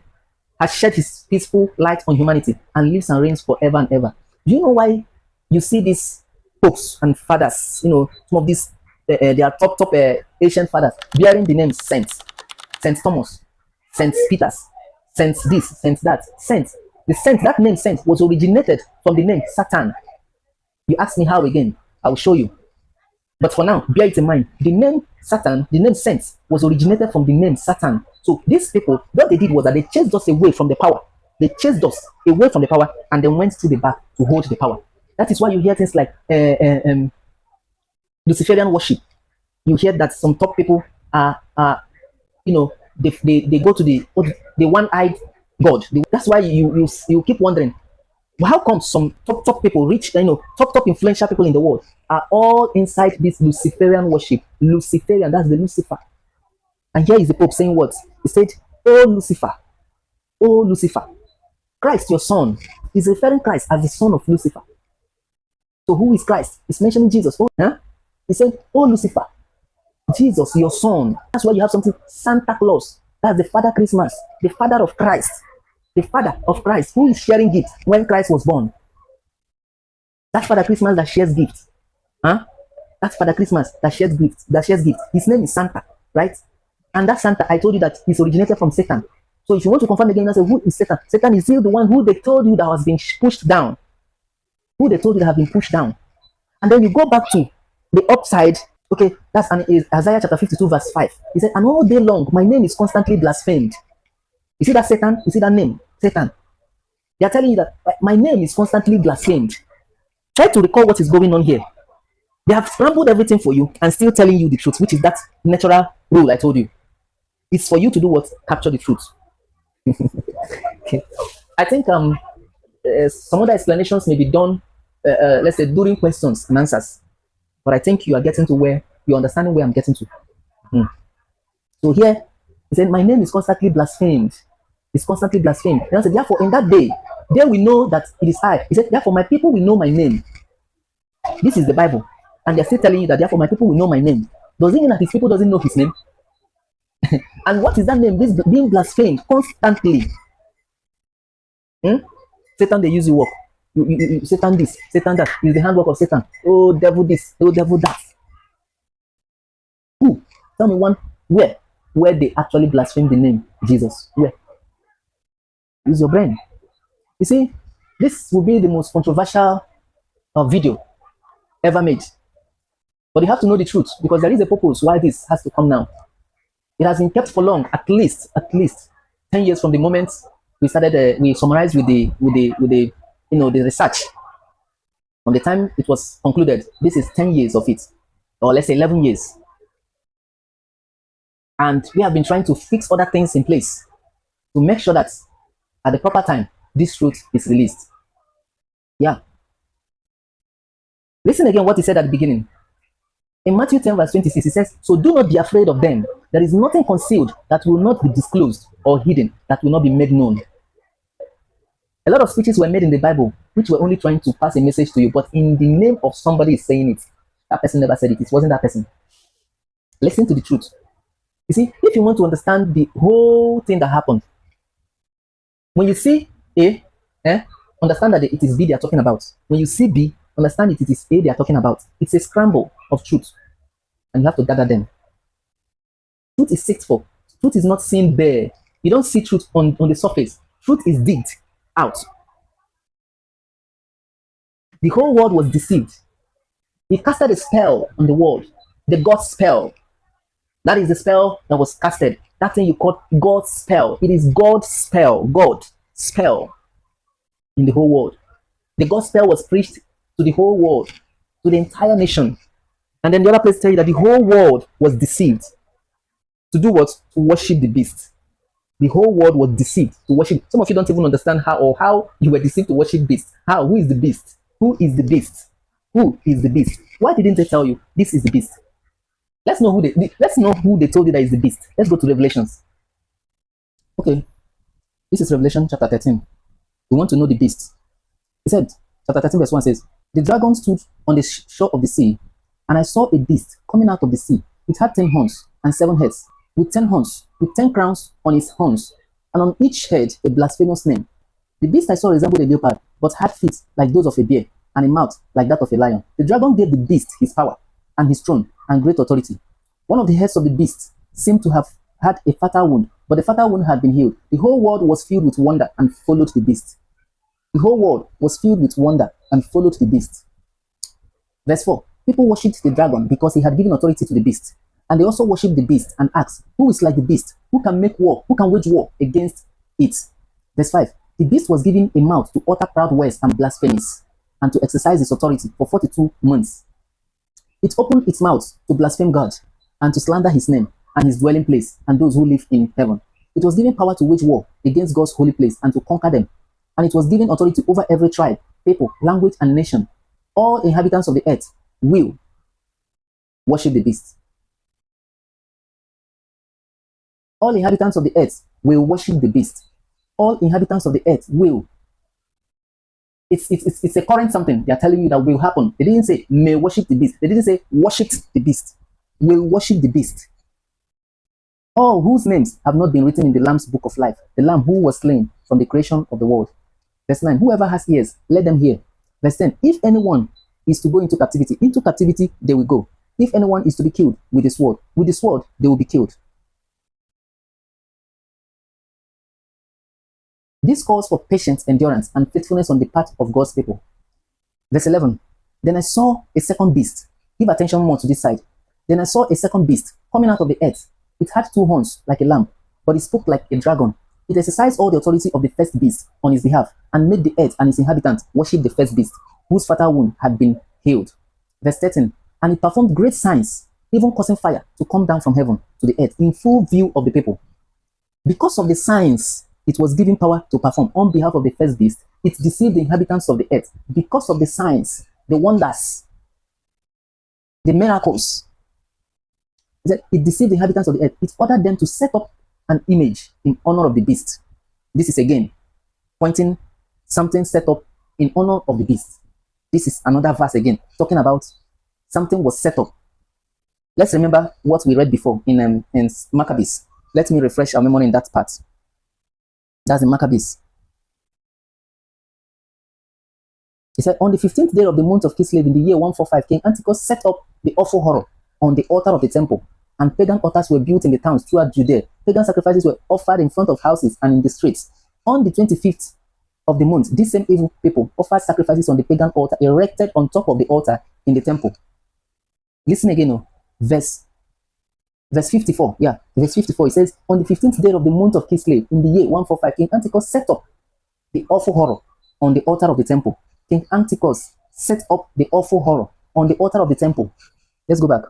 has shed his peaceful light on humanity and lives and reigns forever and ever. Do you know why you see these popes and fathers, you know, some of these, they are top ancient fathers, bearing the name Saints, Saint Thomas, Saint Peter's, Saint this, Saint that, Saint. The Saint, that name Saint, was originated from the name Satan. You ask me how again, I will show you. But for now, bear it in mind, the name Satan, the name Saint, was originated from the name Satan. So these people, what they did was that they chased us away from the power. They chased us away from the power and then went to the back to hold the power. That is why you hear things like Luciferian worship. You hear that some top people are you know, they go to the one-eyed God. That's why you keep wondering, well, how come some top people, rich, you know, top influential people in the world are all inside this Luciferian worship? Luciferian, that's the Lucifer. And here is the Pope saying what? He said, oh Lucifer, Christ your son. He's referring Christ as the son of Lucifer. So who is Christ? He's mentioning Jesus. Oh, huh? He said, oh Lucifer, Jesus your son. That's why you have something, Santa Claus. That's the Father Christmas, the father of Christ. The father of Christ, who is sharing gifts when Christ was born. That's Father Christmas that shares gifts. Huh? That's Father Christmas that shares gifts. His name is Santa, right? And that Santa, I told you that he's originated from Satan. So if you want to confirm again, I say, who is Satan? Satan is still the one who they told you that has been pushed down. Who they told you that have been pushed down. And then you go back to the upside. Okay, that's Isaiah chapter 52 verse 5. He said, and all day long, my name is constantly blasphemed. You see that Satan? You see that name? Satan. They are telling you that my name is constantly blasphemed. Try to recall what is going on here. They have scrambled everything for you and still telling you the truth, which is that natural rule I told you. It's for you to do what? Capture the truth. Okay. I think some other explanations may be done, let's say, during questions and answers. But I think you are getting to where you're understanding where I'm getting to. So here, he said, my name is constantly blasphemed. It's constantly blasphemed. And I said, therefore, in that day, there we know that it is I. He said, therefore, my people will know my name. This is the Bible. And they're still telling you that, therefore, my people will know my name. Does it mean that his people doesn't know his name? And what is that name? This being blasphemed constantly. Satan, they use you work. Satan this, Satan that. Is the handwork of Satan. Oh, devil this. Oh, devil that. Who? Tell me one. Where they actually blaspheme the name Jesus. Where? Use your brain. You see, this will be the most controversial video ever made. But you have to know the truth, because there is a purpose why this has to come now. It has been kept for long, at least 10 years from the moment we started. We summarized with the the research. From the time it was concluded, this is 10 years of it, or let's say 11 years. And we have been trying to fix other things in place to make sure that at the proper time, this truth is released. Yeah. Listen again what he said at the beginning. In Matthew 10 verse 26, he says, so do not be afraid of them. There is nothing concealed that will not be disclosed, or hidden that will not be made known. A lot of speeches were made in the Bible, which were only trying to pass a message to you, but in the name of somebody is saying it. That person never said it. It wasn't that person. Listen to the truth. You see, if you want to understand the whole thing that happened, when you see A, understand that it is B they are talking about. When you see B, understand it is A they are talking about. It's a scramble of truth, and you have to gather them. Truth is searched for. Truth is not seen bare. You don't see truth on the surface. Truth is digged out. The whole world was deceived. He casted a spell on the world, the God spell. That is the spell that was casted. That thing you call God's spell. It is God's spell. God spell in the whole world. The God spell was preached to the whole world, to the entire nation. And then the other place tell you that the whole world was deceived to do what? To worship the beast. The whole world was deceived to worship. Some of you don't even understand how you were deceived to worship beast. How? Who is the beast? Who is the beast? Who is the beast? Why didn't they tell you this is the beast? Let's know who they told you that is the beast. Let's go to Revelations. Okay, this is Revelation chapter 13. We want to know the beast. He said, chapter 13, verse 1 says, the dragon stood on the shore of the sea, and I saw a beast coming out of the sea. It had 10 horns and 7 heads, with 10 horns, with 10 crowns on its horns, and on each head a blasphemous name. The beast I saw resembled a leopard, but had feet like those of a bear, and a mouth like that of a lion. The dragon gave the beast his power, and his throne, and great authority. One of the heads of the beast seemed to have had a fatal wound, but the fatal wound had been healed. The whole world was filled with wonder and followed the beast. The whole world was filled with wonder and followed the beast. Verse 4. People worshipped the dragon because he had given authority to the beast. And they also worshipped the beast and asked, who is like the beast? Who can make war? Who can wage war against it? Verse 5. The beast was given a mouth to utter proud words and blasphemies, and to exercise its authority for 42 months. It opened its mouth to blaspheme God, and to slander his name, and his dwelling place, and those who live in heaven. It was given power to wage war against God's holy place, and to conquer them. And it was given authority over every tribe, people, language, and nation. All inhabitants of the earth will worship the beast. All inhabitants of the earth will worship the beast. All inhabitants of the earth will. It's a current something they are telling you that will happen. They didn't say may worship the beast. They didn't say worship the beast. Will worship the beast. All whose names have not been written in the Lamb's book of life, the Lamb who was slain from the creation of the world. Verse 9, whoever has ears, let them hear. Verse 10, if anyone is to go into captivity they will go. If anyone is to be killed with the sword they will be killed. This calls for patience, endurance, and faithfulness on the part of God's people. Verse 11, then I saw a second beast. Give attention more to this side. Then I saw a second beast coming out of the earth. It had 2 horns like a lamb, but it spoke like a dragon. It exercised all the authority of the first beast on his behalf, and made the earth and its inhabitants worship the first beast, whose fatal wound had been healed. Verse 13, and it performed great signs, even causing fire to come down from heaven to the earth in full view of the people. Because of the signs it was given power to perform on behalf of the first beast, it deceived the inhabitants of the earth. Because of the signs, the wonders, the miracles, it deceived the inhabitants of the earth. It ordered them to set up an image in honor of the beast. This is again pointing something set up in honor of the beast. This is another verse again talking about something was set up. Let's remember what we read before in Maccabees. Let me refresh our memory in that part. That's in Maccabees. He said, on the 15th day of the month of Kislev in the year 145, King Antiochus set up the awful horror on the altar of the temple, and pagan altars were built in the towns throughout Judea. Pagan sacrifices were offered in front of houses and in the streets. On the 25th of the month, these same evil people offered sacrifices on the pagan altar erected on top of the altar in the temple. Listen again, verse 54. Yeah, verse 54. It says, on the 15th day of the month of Kislev in the year 145, King Antiochus set up the awful horror on the altar of the temple. King Antiochus set up the awful horror on the altar of the temple. Let's go back.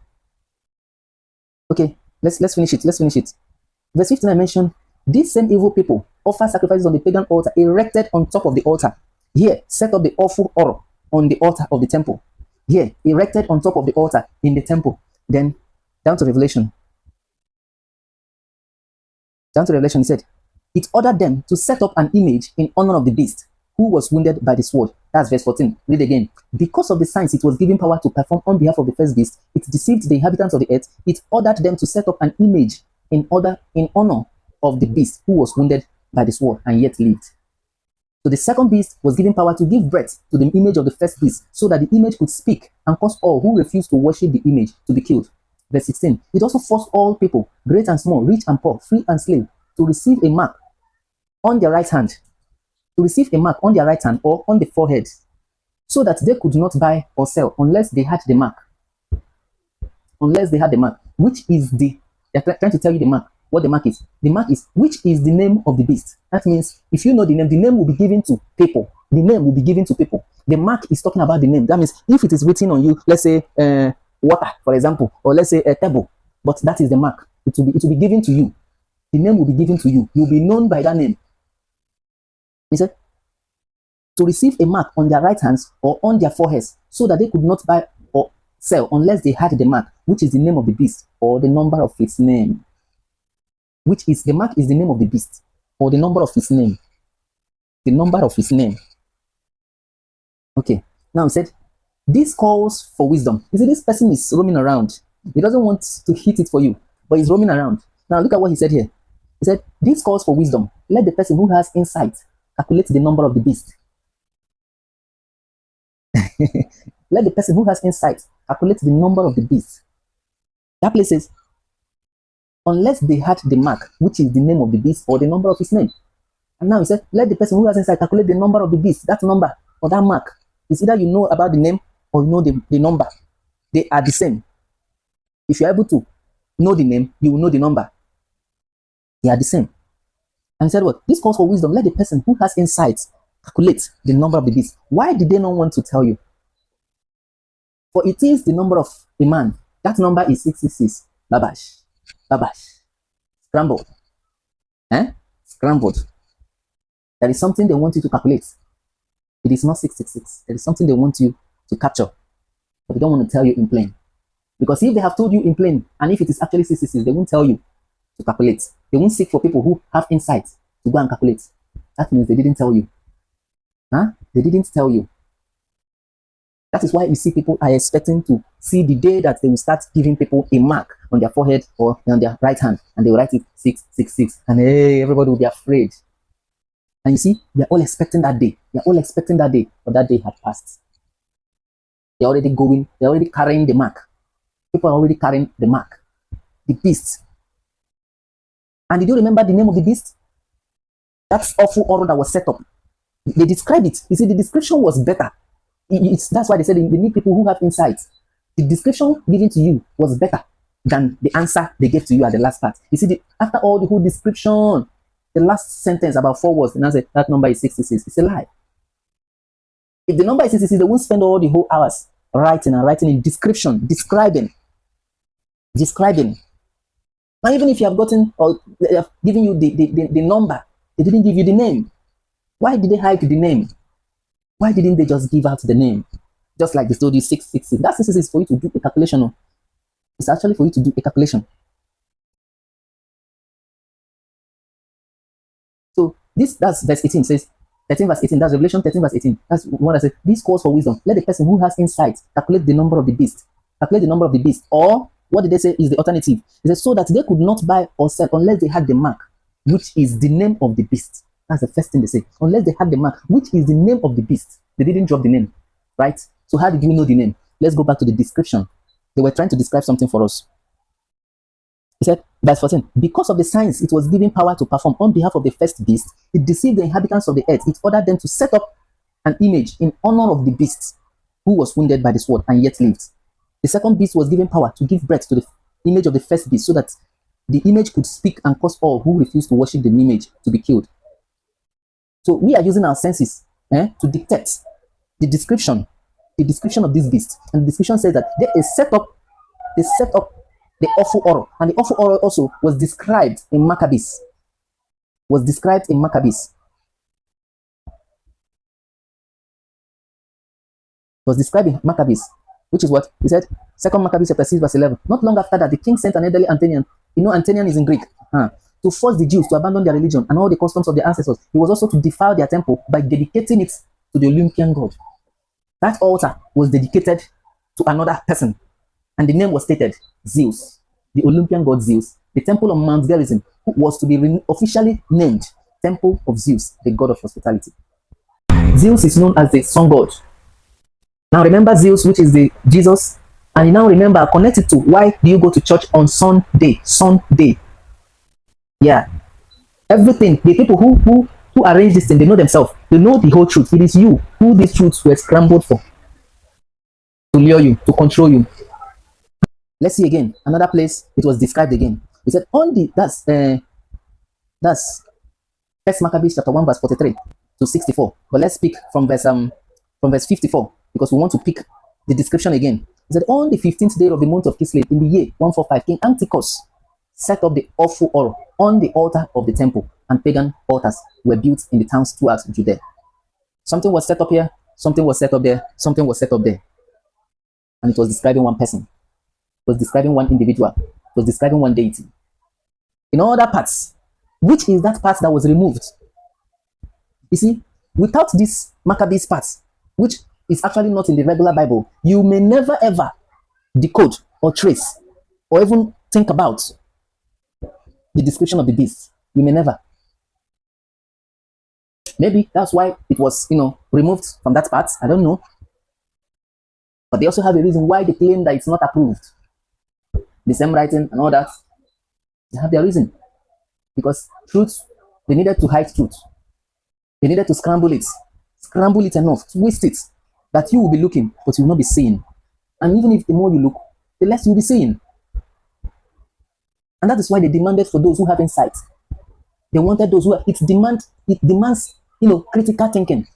Okay, let's finish it. Verse 59 mentioned, these same evil people offer sacrifices on the pagan altar erected on top of the altar. Here, set up the awful horror on the altar of the temple. Here, erected on top of the altar in the temple. Then, down to Revelation. He said, it ordered them to set up an image in honor of the beast who was wounded by the sword. That's verse 14. Read again. Because of the signs it was given power to perform on behalf of the first beast, it deceived the inhabitants of the earth. It ordered them to set up an image in honor of the beast who was wounded by the sword and yet lived. So the second beast was given power to give breath to the image of the first beast, so that the image could speak and cause all who refused to worship the image to be killed. Verse 16. It also forced all people, great and small, rich and poor, free and slave, to receive a mark on their right hand. To receive a mark on their right hand or on the forehead, so that they could not buy or sell unless they had the mark. Which is they're trying to tell you the mark. What the mark is. The mark is, which is the name of the beast. That means, if you know the name will be given to people the name will be given to people. The mark is talking about the name. That means if it is written on you, let's say water, for example, or let's say a table, but that is the mark. It will be given to you. The name will be given to you. You'll be known by that name. He said, to receive a mark on their right hands or on their foreheads, so that they could not buy or sell unless they had the mark, which is the name of the beast or the number of its name. Which is the mark is the name of the beast or the number of his name. The number of his name. Okay. Now he said, this calls for wisdom. You see, this person is roaming around. He doesn't want to hit it for you, but he's roaming around. Now look at what he said here. He said, this calls for wisdom. Let the person who has insight calculate the number of the beast. Let the person who has insight calculate the number of the beast. That place says, unless they had the mark, which is the name of the beast or the number of his name. And now he said, let the person who has insight calculate the number of the beast. That number or that mark is either you know about the name or you know the number. They are the same. If you're able to know the name, you will know the number. They are the same. And he said, what? This calls for wisdom. Let the person who has insight calculate the number of the beast. Why did they not want to tell you? For it is the number of a man. That number is 666. Babash. Babash. Scrambled. Scrambled. There is something they want you to calculate. It is not 666. There is something they want you to capture. But they don't want to tell you in plain. Because if they have told you in plain, and if it is actually 666, they won't tell you to calculate. They won't seek for people who have insight to go and calculate. That means they didn't tell you. They didn't tell you. That is why you see people are expecting to see the day that they will start giving people a mark on their forehead or on their right hand, and they will write it 666, and hey, everybody will be afraid. And you see, they are all expecting that day. They are all expecting that day, but that day had passed. They're already going. They're already carrying the mark. People are already carrying the mark, the beast. And did you remember the name of the beast? That's awful order that was set up. They described it. You see, the description was better. That's why they said they need people who have insight. The description given to you was better than the answer they gave to you at the last part. You see, after all the whole description, the last sentence about 4 words, and I said that number is 66. It's a lie. If the number is 66, they won't spend all the whole hours writing in description, describing. Now, even if you have gotten or they have given you the number, they didn't give you the name. Why did they hide the name? Why didn't they just give out the name? Just like they told you 666. That 666 is for you to do a calculation. It's actually for you to do a calculation. So that's verse 18 says, 13 verse 18, that's Revelation 13 verse 18. That's what I said. This calls for wisdom. Let the person who has insight calculate the number of the beast. Calculate the number of the beast. Or what did they say is the alternative? It says, so that they could not buy or sell unless they had the mark, which is the name of the beast. That's the first thing they say. Unless they had the mark, which is the name of the beast. They didn't drop the name, right? So how did you know the name? Let's go back to the description. They were trying to describe something for us. He said, verse 14, because of the signs it was given power to perform on behalf of the first beast, it deceived the inhabitants of the earth. It ordered them to set up an image in honor of the beast who was wounded by the sword and yet lived. The second beast was given power to give breath to the image of the first beast so that the image could speak and cause all who refused to worship the image to be killed. So we are using our senses to dictate the description of this beast. And the description says that they set up the awful horror. And the awful horror also was described in Maccabees. Which is what? He said, 2 Maccabees chapter 6 verse 11. Not long after that, the king sent an elderly Antonian. You know, Antonian is in Greek. To force the Jews to abandon their religion and all the customs of their ancestors. He was also to defile their temple by dedicating it to the Olympian god. That altar was dedicated to another person, and the name was stated, Zeus, the Olympian god Zeus. The temple on Mount Gerizim was to be officially named Temple of Zeus, the god of hospitality. Zeus is known as the sun god. Now remember Zeus, which is the Jesus, and you now remember, connect it to why do you go to church on Sunday? Sunday. Yeah, everything. The people who arrange this thing, they know themselves. They know the whole truth. It is you who these truths were scrambled for, to lure you, to control you. Let's see again another place. It was described again. It said on the that's First Maccabees chapter 1 verse 43. to 64. But let's pick from verse 54 because we want to pick the description again. It said, on the 15th day of the month of Kislev in the year 145, King Antiochus set up the awful oil on the altar of the temple, and pagan altars were built in the towns throughout Judea. Something was set up here, something was set up there, something was set up there. And it was describing one person. It was describing one individual. It was describing one deity. In other parts, which is that part that was removed? You see, without this Maccabees part, which is actually not in the regular Bible, you may never ever decode or trace or even think about the description of the beast. You may never. Maybe that's why it was, removed from that part. I don't know. But they also have a reason why they claim that it's not approved. The same writing and all that. They have their reason. Because truth, they needed to hide truth. They needed to scramble it. Scramble it enough, twist it, that you will be looking, but you will not be seeing. And even if the more you look, the less you will be seeing. And that is why they demanded for those who have insight. They wanted those who it demands, critical thinking.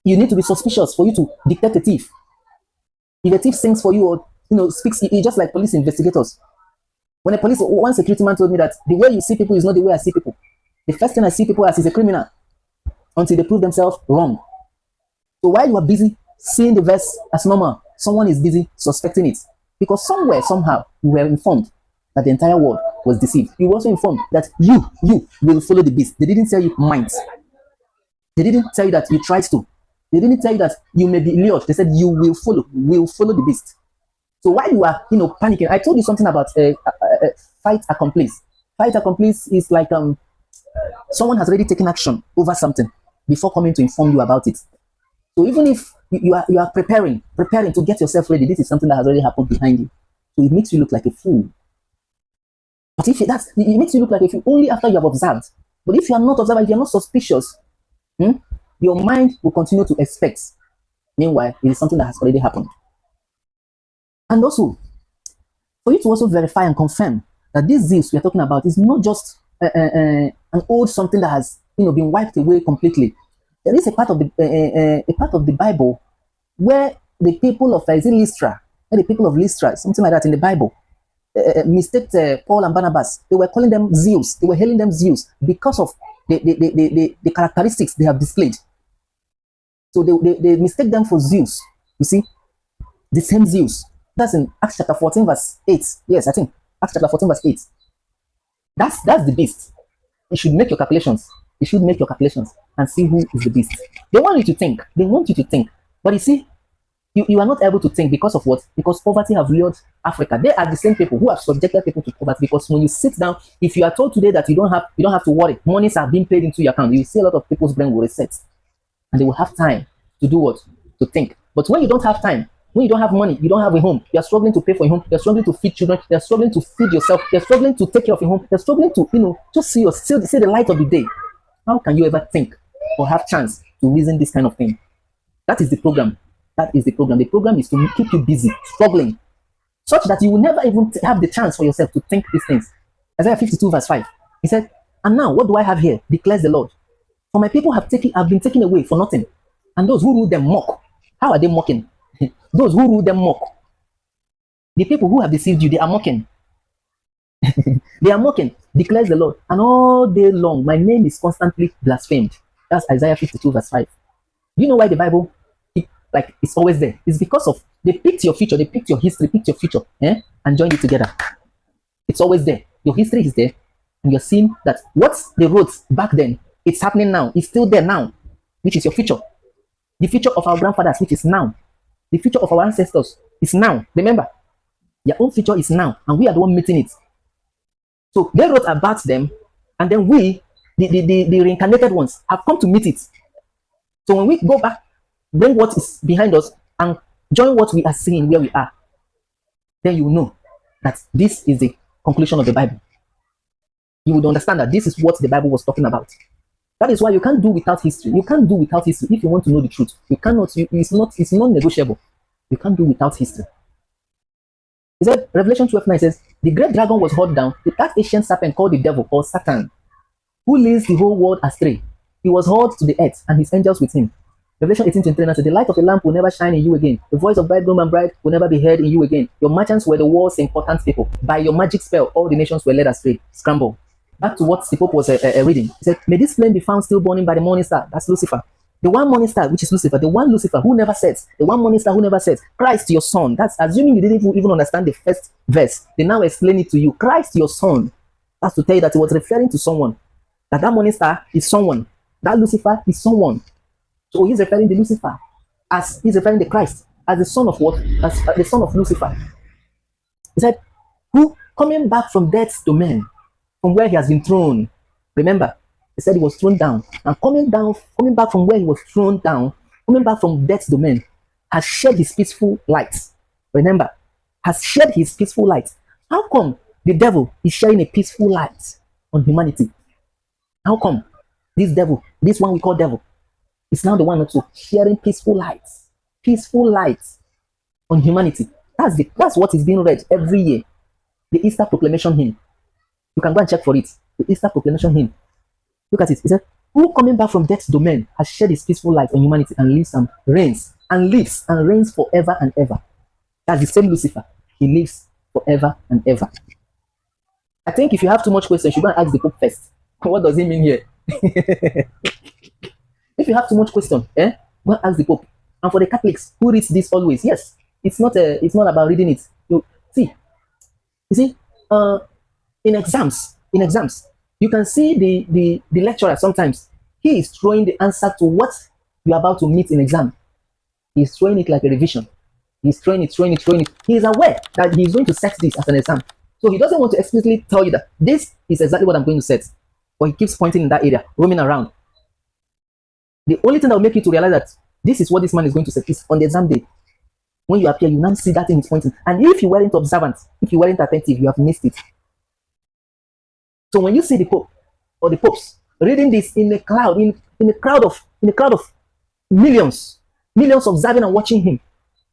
You need to be suspicious for you to detect a thief. If a thief sings for you or speaks, it's just like police investigators. When one security man told me that the way you see people is not the way I see people. The first thing I see people as is a criminal until they prove themselves wrong. So while you are busy seeing the verse as normal, someone is busy suspecting it. Because somewhere, somehow, you were informed that the entire world was deceived. You were also informed that you will follow the beast. They didn't tell you might. They didn't tell you that you tried to. They didn't tell you that you may be lured. They said you will follow the beast. So while you are, panicking, I told you something about fight accomplice. Fight accomplice is like someone has already taken action over something before coming to inform you about it. So even if you are preparing to get yourself ready, this is something that has already happened behind you. So it makes you look like a fool. But if it makes you look like a fool only after you have observed. But if you are not observant, if you are not suspicious, your mind will continue to expect. Meanwhile, it is something that has already happened. And also, for you to also verify and confirm that this Zeus we are talking about is not just an old something that has been wiped away completely. There is a part of the Bible where the people of Lystra, something like that in the Bible, mistaked Paul and Barnabas. They were calling them Zeus. They were hailing them Zeus because of the characteristics they have displayed. So they mistake them for Zeus. You see, the same Zeus. That's in Acts chapter 14 verse 8. Yes, I think Acts chapter 14 verse 8. That's the beast. You should make your calculations. You should make your calculations and see who is the beast. They want you to think. They want you to think. But you see, you are not able to think because of what? Because poverty have lured Africa. They are the same people who have subjected people to poverty. Because when you sit down, if you are told today that you don't have to worry, monies are being paid into your account, you see a lot of people's brain will reset. And they will have time to do what? To think. But when you don't have time, when you don't have money, you don't have a home, you are struggling to pay for a home, you're struggling to feed children, you're struggling to feed yourself, you're struggling to take care of your home, you're struggling to, just see the light of the day. How can you ever think or have chance to reason this kind of thing? That is the program. That is the program. The program is to keep you busy, struggling, such that you will never even have the chance for yourself to think these things. Isaiah 52 verse 5. He said, and now what do I have here? Declares the Lord. For my people have been taken away for nothing. And those who rule them mock. How are they mocking? Those who rule them mock. The people who have deceived you, they are mocking. They are mocking, declares the Lord. And all day long, my name is constantly blasphemed. That's Isaiah 52 verse 5. Do you know why the Bible, it's always there? It's because of, they picked your future, they picked your history, picked your future, and joined it together. It's always there. Your history is there. And you're seeing that what they wrote back then, it's happening now. It's still there now, which is your future. The future of our grandfathers, which is now. The future of our ancestors is now. Remember, their own future is now, and we are the one meeting it. So they wrote about them, and then we, the reincarnated ones, have come to meet it. So when we go back, bring what is behind us, and join what we are seeing where we are, then you will know that this is the conclusion of the Bible. You would understand that this is what the Bible was talking about. That is why you can't do without history. You can't do without history if you want to know the truth. You cannot. It's not negotiable. You can't do without history. He said, Revelation 12:9 says, the great dragon was hurled down, that ancient serpent called the devil or Satan, who leads the whole world astray. He was hauled to the earth, and his angels with him. Revelation 18:23 now says, the light of a lamp will never shine in you again. The voice of bridegroom and bride will never be heard in you again. Your merchants were the world's important people. By your magic spell, all the nations were led astray. Scramble. Back to what the Pope was reading. He said, may this flame be found still burning by the morning star. That's Lucifer. The one morning star, which is Lucifer. The one Lucifer who never sets. The one morning star who never sets. Christ, your son. That's assuming you didn't even understand the first verse. They now explain it to you. Christ, your son. That's to tell you that he was referring to someone. That morning star is someone. That Lucifer is someone. So he's referring to Lucifer as he's referring to Christ as the son of what? As the son of Lucifer. He said, who coming back from death's domain, from where he has been thrown. Remember, he said he was thrown down. And coming back from where he was thrown down, coming back from death's domain, has shed his peaceful light. Remember, has shed his peaceful light. How come the devil is sharing a peaceful light on humanity? How come this devil, this one we call devil, is now the one also sharing peaceful light on humanity? That's what is being read every year. The Easter proclamation hymn. You can go and check for it. The Easter proclamation hymn. Look at it. It said, who coming back from death's domain has shed his peaceful light on humanity and lives and reigns forever and ever. That's the same Lucifer. He lives forever and ever. I think if you have too much questions, you should go and ask the Pope first. What does he mean here? If you have too much question, go and ask the Pope. And for the Catholics who reads this always, yes, it's not about reading it. You see, in exams, you can see the lecturer sometimes. He is throwing the answer to what you're about to meet in exam. He's throwing it like a revision. He's throwing it. He is aware that he's going to set this as an exam. So he doesn't want to explicitly tell you that this is exactly what I'm going to set. But he keeps pointing in that area, roaming around. The only thing that will make you to realize that this is what this man is going to set is on the exam day. When you appear, you now see that thing is pointing. And if you weren't observant, if you weren't attentive, you have missed it. So when you see the Pope or the popes reading this in a crowd, in a crowd of millions observing and watching him,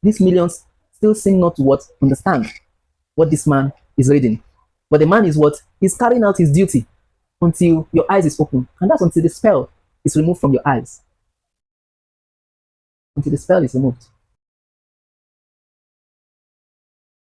these millions still seem not to understand what this man is reading. But the man is he's carrying out his duty until your eyes is open. And that's until the spell is removed from your eyes. Until the spell is removed.